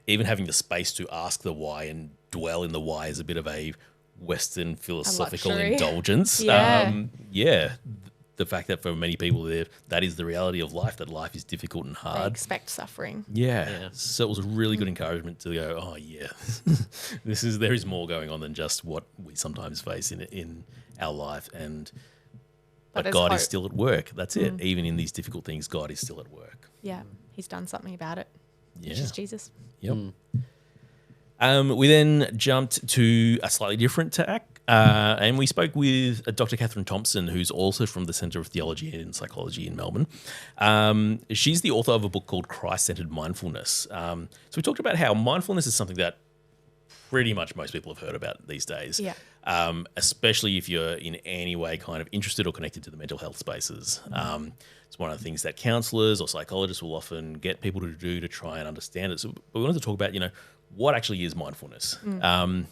even having the space to ask the why and dwell in the why is a bit of a Western philosophical indulgence. The fact that for many people that is the reality of life, that life is difficult and hard. They expect suffering. So it was a really good encouragement to go, oh yeah, there is more going on than just what we sometimes face in our life, but God is still at work. That's it. Even in these difficult things, God is still at work. Yeah, he's done something about it, which is Jesus. Yep. We then jumped to a slightly different tack, and we spoke with Dr. Catherine Thompson, who's also from the Centre of Theology and Psychology in Melbourne. She's the author of a book called Christ-Centered Mindfulness. So we talked about how mindfulness is something that pretty much most people have heard about these days, especially if you're in any way kind of interested or connected to the mental health spaces. It's one of the things that counsellors or psychologists will often get people to do to try and understand it. So we wanted to talk about, what actually is mindfulness? And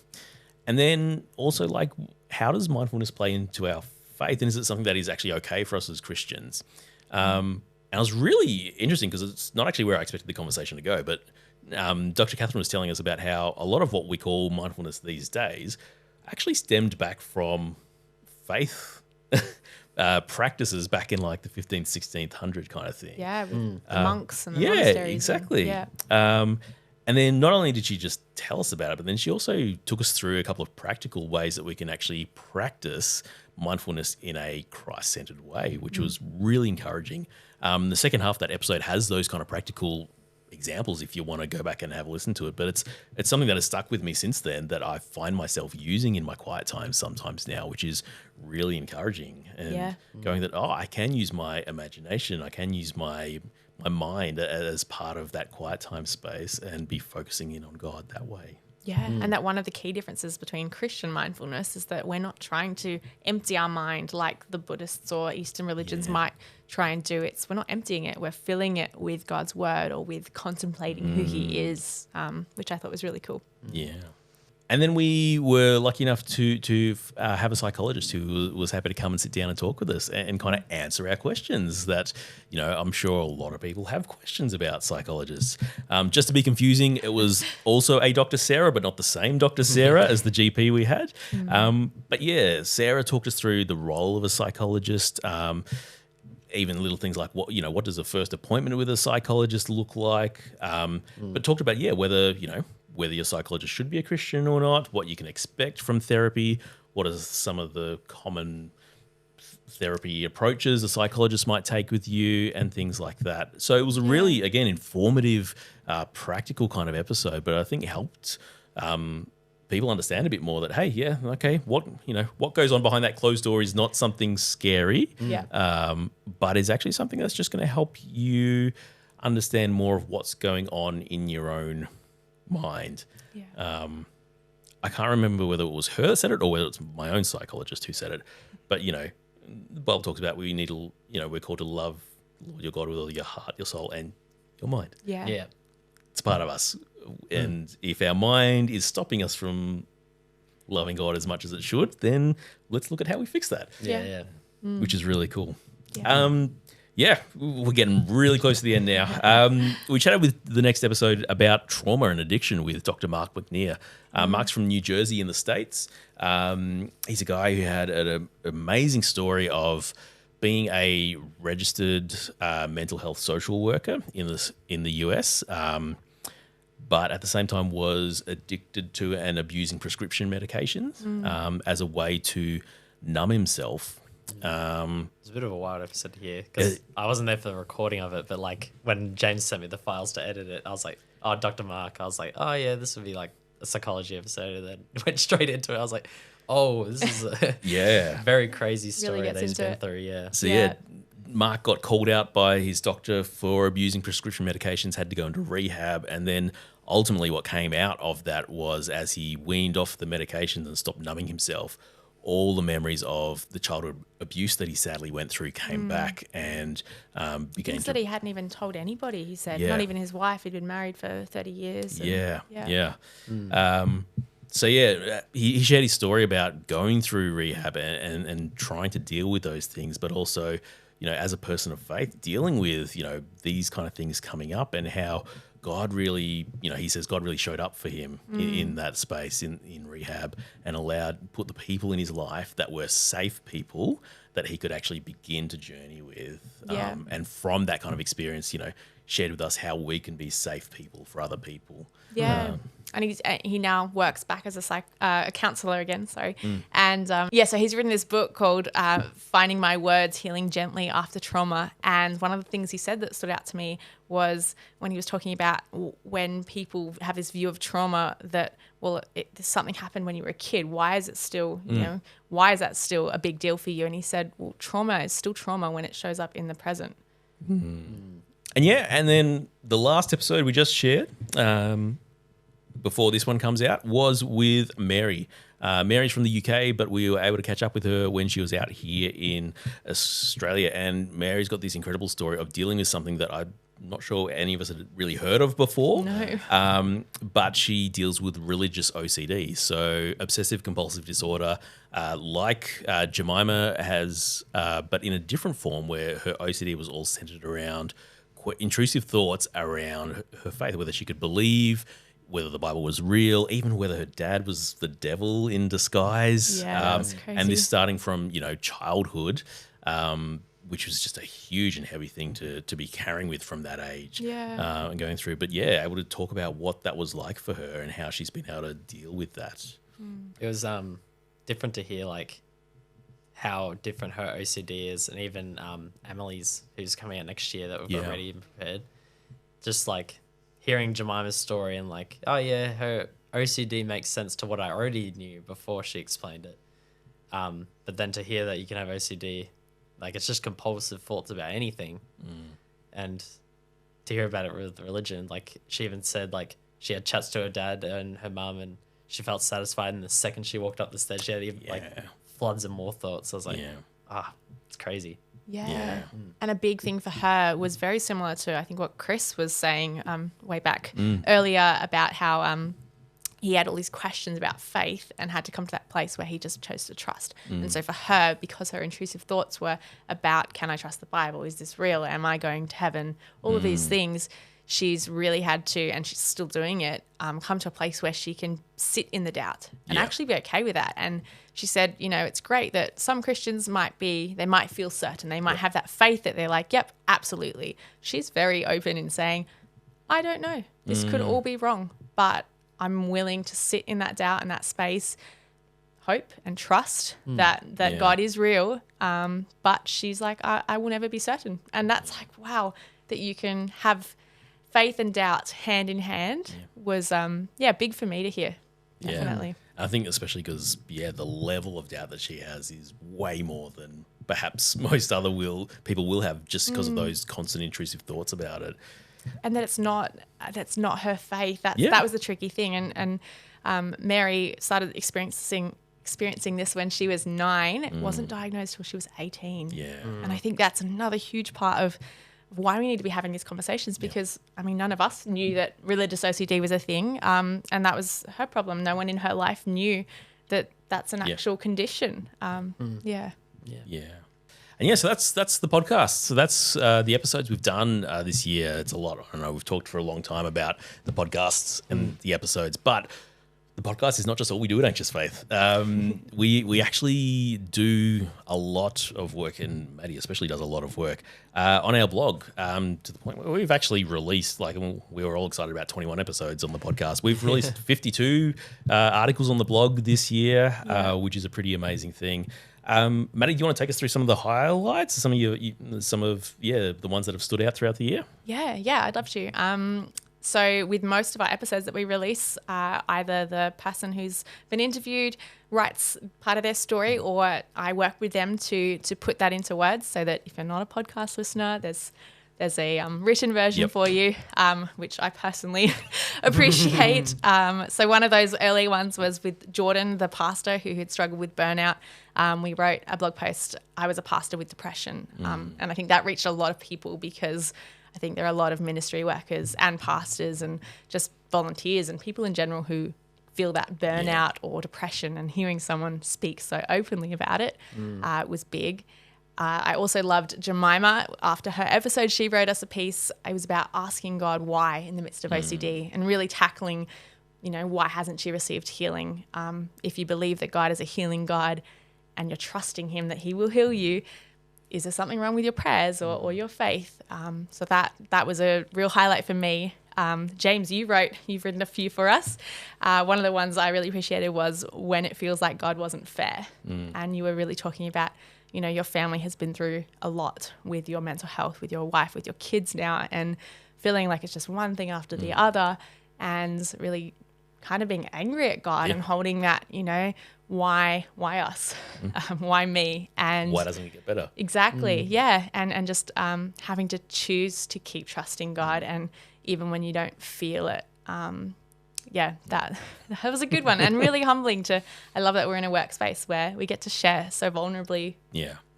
then also, like, how does mindfulness play into our faith? And is it something that is actually okay for us as Christians? And it was really interesting because it's not actually where I expected the conversation to go, but Dr. Catherine was telling us about how a lot of what we call mindfulness these days actually stemmed back from faith practices back in like the 15th, 1600 kind of thing. Yeah, with the monks and the monasteries. Exactly. And then not only did she just tell us about it, but then she also took us through a couple of practical ways that we can actually practice mindfulness in a Christ-centered way, which was really encouraging. The second half of that episode has those kind of practical examples if you want to go back and have a listen to it. But it's something that has stuck with me since then that I find myself using in my quiet times sometimes now, which is really encouraging. And going that, I can use my imagination, I can use my mind as part of that quiet time space and be focusing in on God that way. Yeah, and that one of the key differences between Christian mindfulness is that we're not trying to empty our mind like the Buddhists or Eastern religions might try and do. We're not emptying it, we're filling it with God's word or with contemplating who he is, which I thought was really cool. Yeah. And then we were lucky enough to have a psychologist who was happy to come and sit down and talk with us and kind of answer our questions that, I'm sure a lot of people have questions about psychologists. Just to be confusing, it was also a Dr. Sarah, but not the same Dr. Sarah as the GP we had. But yeah, Sarah talked us through the role of a psychologist, even little things like what does a first appointment with a psychologist look like? But talked about, whether your psychologist should be a Christian or not, what you can expect from therapy, what are some of the common therapy approaches a psychologist might take with you and things like that. So it was a really, again, informative, practical kind of episode, but I think it helped people understand a bit more that, hey, what goes on behind that closed door is not something scary, but is actually something that's just going to help you understand more of what's going on in your own mind. I can't remember whether it was her that said it or whether it's my own psychologist who said it, but the Bible talks about we need to, we're called to love Lord your God with all your heart, your soul, and your mind. It's part of us, and if our mind is stopping us from loving God as much as it should, then let's look at how we fix that. Which is really cool. We're getting really close to the end now. We chatted with the next episode about trauma and addiction with Dr. Mark McNear. Mark's from New Jersey in the States. He's a guy who had an amazing story of being a registered mental health social worker in the US, but at the same time was addicted to and abusing prescription medications as a way to numb himself. It's a bit of a wild episode here because I wasn't there for the recording of it, but like when James sent me the files to edit it, I was like, Dr. Mark, I was like, this would be like a psychology episode, and then went straight into it. I was like, this is a very crazy story that he's been through. So Mark got called out by his doctor for abusing prescription medications, had to go into rehab, and then ultimately what came out of that was as he weaned off the medications and stopped numbing himself, all the memories of the childhood abuse that he sadly went through came back and began things that he hadn't even told anybody, he said. Not even his wife. He'd been married for 30 years. So he shared his story about going through rehab and trying to deal with those things, but also, as a person of faith, dealing with, these kind of things coming up and how God really, he says God really showed up for him in that space in rehab and put the people in his life that were safe people that he could actually begin to journey with. And from that kind of experience, shared with us how we can be safe people for other people. And he now works back as a counselor again. And so he's written this book called Finding My Words, Healing Gently After Trauma. And one of the things he said that stood out to me was when he was talking about when people have this view of trauma that, something happened when you were a kid. Why is it still, why is that still a big deal for you? And he said, trauma is still trauma when it shows up in the present. And then the last episode we just shared, before this one comes out, was with Mary. Mary's from the UK, but we were able to catch up with her when she was out here in Australia. And Mary's got this incredible story of dealing with something that I'm not sure any of us had really heard of before. No. But she deals with religious OCD, so obsessive compulsive disorder, like Jemima has, but in a different form where her OCD was all centered around intrusive thoughts around her faith, whether she could believe, whether the Bible was real, even whether her dad was the devil in disguise. That's crazy. And this starting from, childhood, which was just a huge and heavy thing to be carrying with from that age and going through. But yeah, able to talk about what that was like for her and how she's been able to deal with that. It was different to hear like how different her OCD is, and even Emily's, who's coming out next year, that we've got ready and prepared. Just like hearing Jemima's story and like, oh yeah, her OCD makes sense to what I already knew before she explained it. But then to hear that you can have OCD, like it's just compulsive thoughts about anything. And to hear about it with religion, like she even said like she had chats to her dad and her mum and she felt satisfied, and the second she walked up the stairs she had even, like floods of more thoughts. I was like, it's crazy. Yeah. And a big thing for her was very similar to, I think, what Chris was saying way back earlier about how he had all these questions about faith and had to come to that place where he just chose to trust. And so for her, because her intrusive thoughts were about, can I trust the Bible? Is this real? Am I going to heaven? All of these things, she's really had to, and she's still doing it, come to a place where she can sit in the doubt and actually be okay with that. And she said, you know, it's great that some Christians they might feel certain. They might have that faith that they're like, yep, absolutely. She's very open in saying, I don't know. This could all be wrong, but I'm willing to sit in that doubt and that space, hope and trust that God is real. But she's like, I will never be certain. And that's like, wow, that you can have faith and doubt hand in hand was, big for me to hear. Definitely. Yeah. I think especially because, the level of doubt that she has is way more than perhaps most other people will have, just because of those constant intrusive thoughts about it. And that that's not her faith. That was the tricky thing. And Mary started experiencing this when she was 9. It wasn't diagnosed till she was 18. Yeah. And I think that's another huge part of why we need to be having these conversations, because I mean, none of us knew that religious OCD was a thing, and that was her problem. No one in her life knew that that's an actual condition. Yeah. And so that's the podcast. So that's the episodes we've done this year. It's a lot. I know we've talked for a long time about the podcasts and the episodes, but the podcast is not just all we do at Anxious Faith. We actually do a lot of work, and Maddy especially does a lot of work on our blog, to the point where we've actually released, like, we were all excited about 21 episodes on the podcast. We've released 52 articles on the blog this year, which is a pretty amazing thing. Maddy, do you want to take us through some of the highlights, some of the ones that have stood out throughout the year? Yeah, I'd love to. So with most of our episodes that we release, either the person who's been interviewed writes part of their story, or I work with them to put that into words, so that if you're not a podcast listener, there's a written version for you, which I personally appreciate. So one of those early ones was with Jordan, the pastor who had struggled with burnout. We wrote a blog post, I was a pastor with depression. And I think that reached a lot of people, because I think there are a lot of ministry workers and pastors and just volunteers and people in general who feel that burnout or depression, and hearing someone speak so openly about it was big. I also loved Jemima. After her episode, she wrote us a piece. It was about asking God why in the midst of OCD, and really tackling, why hasn't she received healing? If you believe that God is a healing God and you're trusting him that he will heal you, is there something wrong with your prayers or your faith? So that was a real highlight for me. James, you've written a few for us. One of the ones I really appreciated was when it feels like God wasn't fair. And you were really talking about, your family has been through a lot with your mental health, with your wife, with your kids now, and feeling like it's just one thing after the other, and really kind of being angry at God and holding that, why us? Why me? And why doesn't it get better? Exactly. And just having to choose to keep trusting God, and even when you don't feel it. That was a good one, and really humbling I love that we're in a workspace where we get to share so vulnerably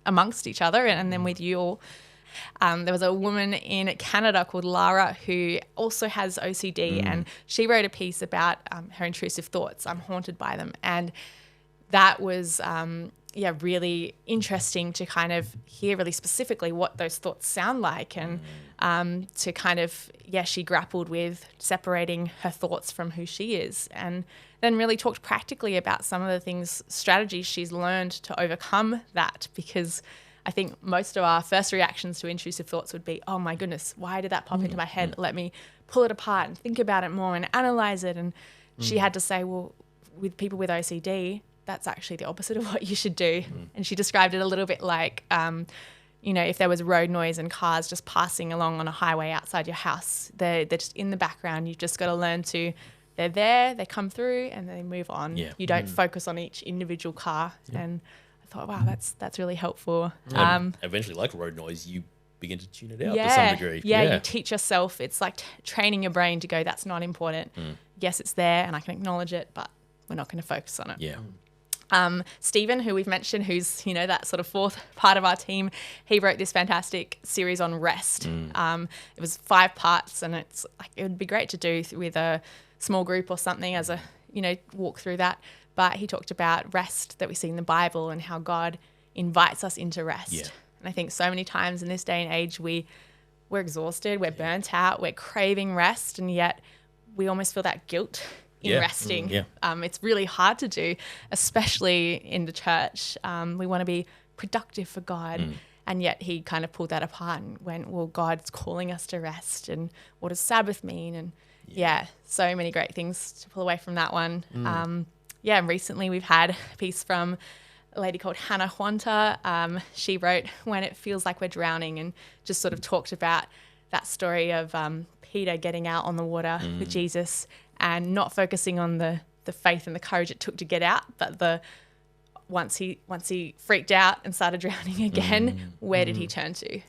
amongst each other, and then with you all. There was a woman in Canada called Lara who also has OCD, and she wrote a piece about her intrusive thoughts. I'm haunted by them. And that was, really interesting to kind of hear really specifically what those thoughts sound like, and to kind of, she grappled with separating her thoughts from who she is, and then really talked practically about some of the strategies she's learned to overcome that, because I think most of our first reactions to intrusive thoughts would be, oh my goodness, why did that pop into my head? Let me pull it apart and think about it more and analyze it. And she had to say, well, with people with OCD, that's actually the opposite of what you should do. And she described it a little bit like, if there was road noise and cars just passing along on a highway outside your house, they're just in the background. You've just got to learn to, they're there, they come through, and they move on. Yeah. You don't focus on each individual car. Yeah. And I thought, wow, that's really helpful. Eventually, like road noise, you begin to tune it out to some degree. Yeah, you teach yourself. It's like training your brain to go, that's not important. Yes, it's there, and I can acknowledge it, but we're not going to focus on it. Yeah. Stephen, who we've mentioned, who's, that sort of fourth part of our team, he wrote this fantastic series on rest. It was 5 parts, and it would be great to do with a small group or something as a, walk through that. But he talked about rest that we see in the Bible and how God invites us into rest. Yeah. And I think so many times in this day and age, we're exhausted, we're burnt out, we're craving rest, and yet we almost feel that guilt in resting. It's really hard to do, especially in the church. We want to be productive for God. And yet he kind of pulled that apart and went, well, God's calling us to rest. And what does Sabbath mean? And so many great things to pull away from that one. And recently we've had a piece from a lady called Hannah Huanta. She wrote When It Feels Like We're Drowning, and just sort of talked about that story of Peter getting out on the water with Jesus and not focusing on the faith and the courage it took to get out, but once he freaked out and started drowning again, where did he turn to?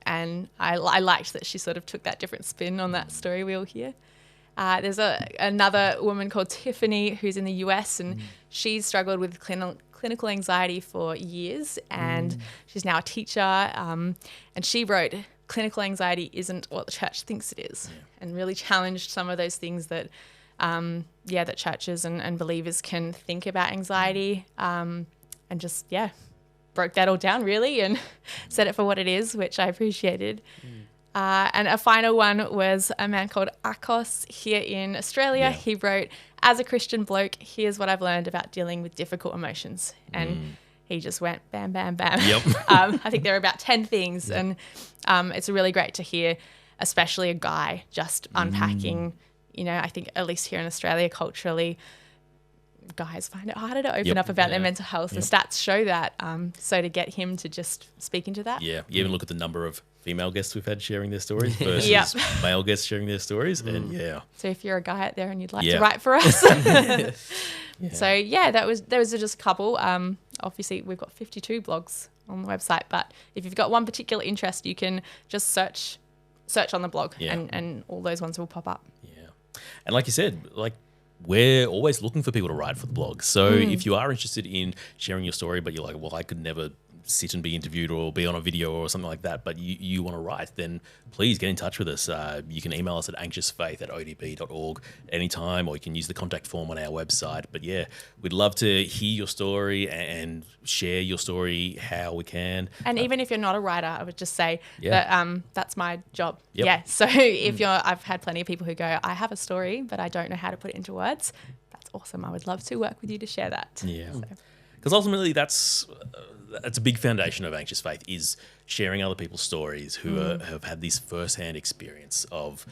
And I liked that she sort of took that different spin on that story we'll hear. There's another woman called Tiffany who's in the US, and she's struggled with clinical anxiety for years, and she's now a teacher. And she wrote, clinical anxiety isn't what the church thinks it is, and really challenged some of those things that, that churches and believers can think about anxiety, and just, broke that all down really and said it for what it is, which I appreciated. And a final one was a man called Akos here in Australia. He wrote, as a Christian bloke, here's what I've learned about dealing with difficult emotions. And he just went bam, bam, bam. I think there are about 10 things. And it's really great to hear, especially a guy just unpacking, I think at least here in Australia culturally, guys find it harder to open up about their mental health. The stats show that. So to get him to just speak into that. Yeah. You even look at the number of female guests we've had sharing their stories versus male guests sharing their stories. And so if you're a guy out there and you'd like to write for us. So those are just a couple. Obviously we've got 52 blogs on the website, but if you've got one particular interest, you can just search on the blog and all those ones will pop up. Yeah. And like you said, we're always looking for people to write for the blog. So if you are interested in sharing your story, but you're like, well, I could never sit and be interviewed or be on a video or something like that, but you want to write, then please get in touch with us. You can email us at anxiousfaith@odp.org anytime, or you can use the contact form on our website. But we'd love to hear your story and share your story how we can. And even if you're not a writer, I would just say that that's my job. So if I've had plenty of people who go, I have a story, but I don't know how to put it into words. That's awesome. I would love to work with you to share that. Because ultimately that's a big foundation of Anxious Faith, is sharing other people's stories who have had this first-hand experience of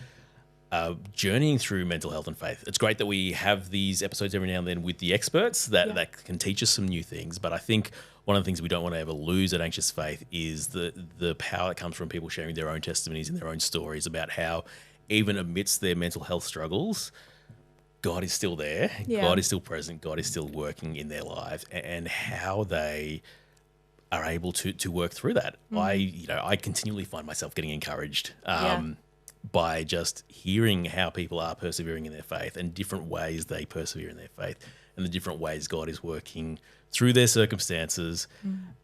journeying through mental health and faith. It's great that we have these episodes every now and then with the experts that can teach us some new things. But I think one of the things we don't want to ever lose at Anxious Faith is the power that comes from people sharing their own testimonies and their own stories about how even amidst their mental health struggles, God is still there. God is still present. God is still working in their lives, and how they are able to work through that. I continually find myself getting encouraged by just hearing how people are persevering in their faith and different ways they persevere in their faith and the different ways God is working through their circumstances.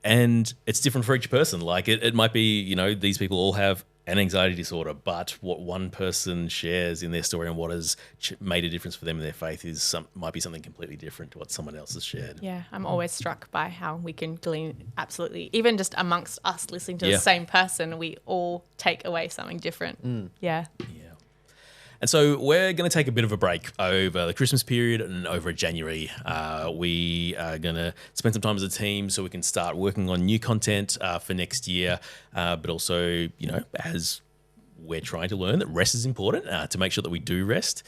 And it's different for each person. Like it might be, these people all have an anxiety disorder, but what one person shares in their story and what has made a difference for them in their faith might be something completely different to what someone else has shared. Yeah, I'm always struck by how we can glean, absolutely, even just amongst us listening to the same person, we all take away something different. Yeah. And so we're going to take a bit of a break over the Christmas period and over January. We are going to spend some time as a team so we can start working on new content for next year, but also, as we're trying to learn that rest is important to make sure that we do rest.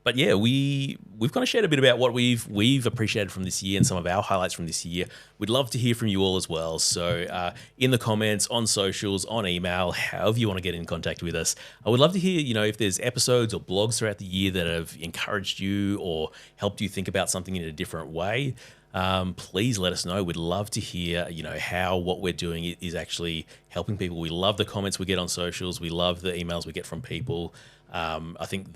But yeah, we've kind of shared a bit about what we've appreciated from this year and some of our highlights from this year. We'd love to hear from you all as well. So in the comments, on socials, on email, however you want to get in contact with us, I would love to hear, if there's episodes or blogs throughout the year that have encouraged you or helped you think about something in a different way. Please let us know. We'd love to hear, how what we're doing is actually helping people. We love the comments we get on socials. We love the emails we get from people. I think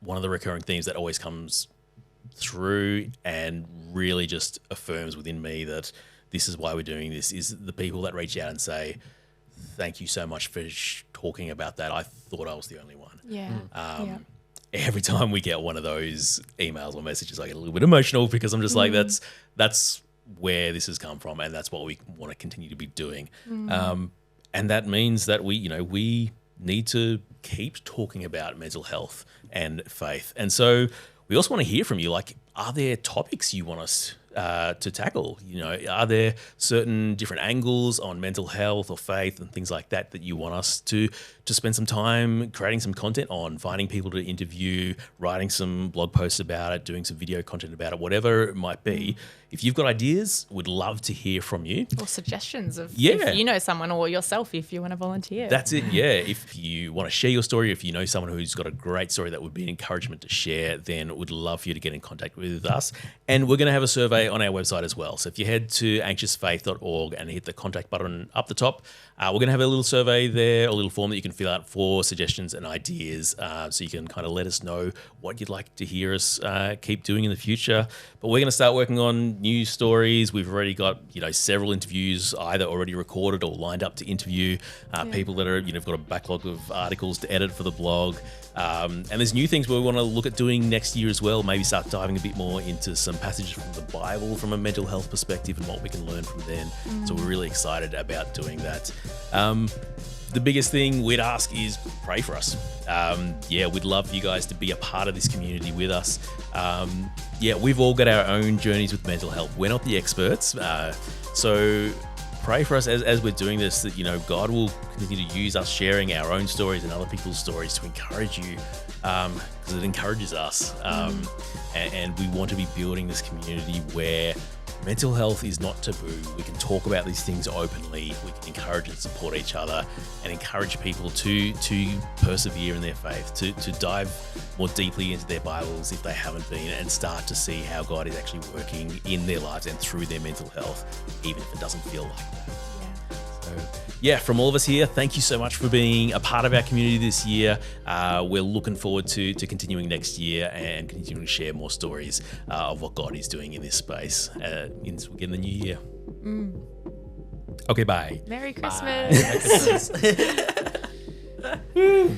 one of the recurring themes that always comes through and really just affirms within me that this is why we're doing this is the people that reach out and say, thank you so much for talking about that. I thought I was the only one. Yeah. Every time we get one of those emails or messages, I get a little bit emotional because I'm just like, that's where this has come from, and that's what we want to continue to be doing. And that means that we need to keep talking about mental health and faith. And so we also want to hear from you, are there topics you want us to tackle? Are there certain different angles on mental health or faith and things like that you want us to spend some time creating some content on, finding people to interview, writing some blog posts about it, doing some video content about it, whatever it might be. If you've got ideas, we'd love to hear from you. Or suggestions of if you know someone, or yourself if you want to volunteer. That's it, yeah. If you want to share your story, if you know someone who's got a great story that would be an encouragement to share, then we'd love for you to get in contact with us. And we're going to have a survey on our website as well. So if you head to anxiousfaith.org and hit the contact button up the top, we're going to have a little survey there, a little form that you can fill out for suggestions and ideas, so you can kind of let us know what you'd like to hear us keep doing in the future. But we're going to start working on news stories. We've already got several interviews either already recorded or lined up to interview people that are got a backlog of articles to edit for the blog. And there's new things we want to look at doing next year as well. Maybe start diving a bit more into some passages from the Bible from a mental health perspective and what we can learn from then. So we're really excited about doing that. The biggest thing we'd ask is pray for us. We'd love for you guys to be a part of this community with us. We've all got our own journeys with mental health. We're not the experts. So pray for us as we're doing this, that, God will continue to use us sharing our own stories and other people's stories to encourage you, because it encourages us. And we want to be building this community where mental health is not taboo. We can talk about these things openly. We can encourage and support each other and encourage people to persevere in their faith, to dive more deeply into their Bibles if they haven't been, and start to see how God is actually working in their lives and through their mental health, even if it doesn't feel like that. So, from all of us here, thank you so much for being a part of our community this year. We're looking forward to continuing next year and continuing to share more stories of what God is doing in this space in the new year. Okay, bye. Merry Christmas. Bye. Merry Christmas.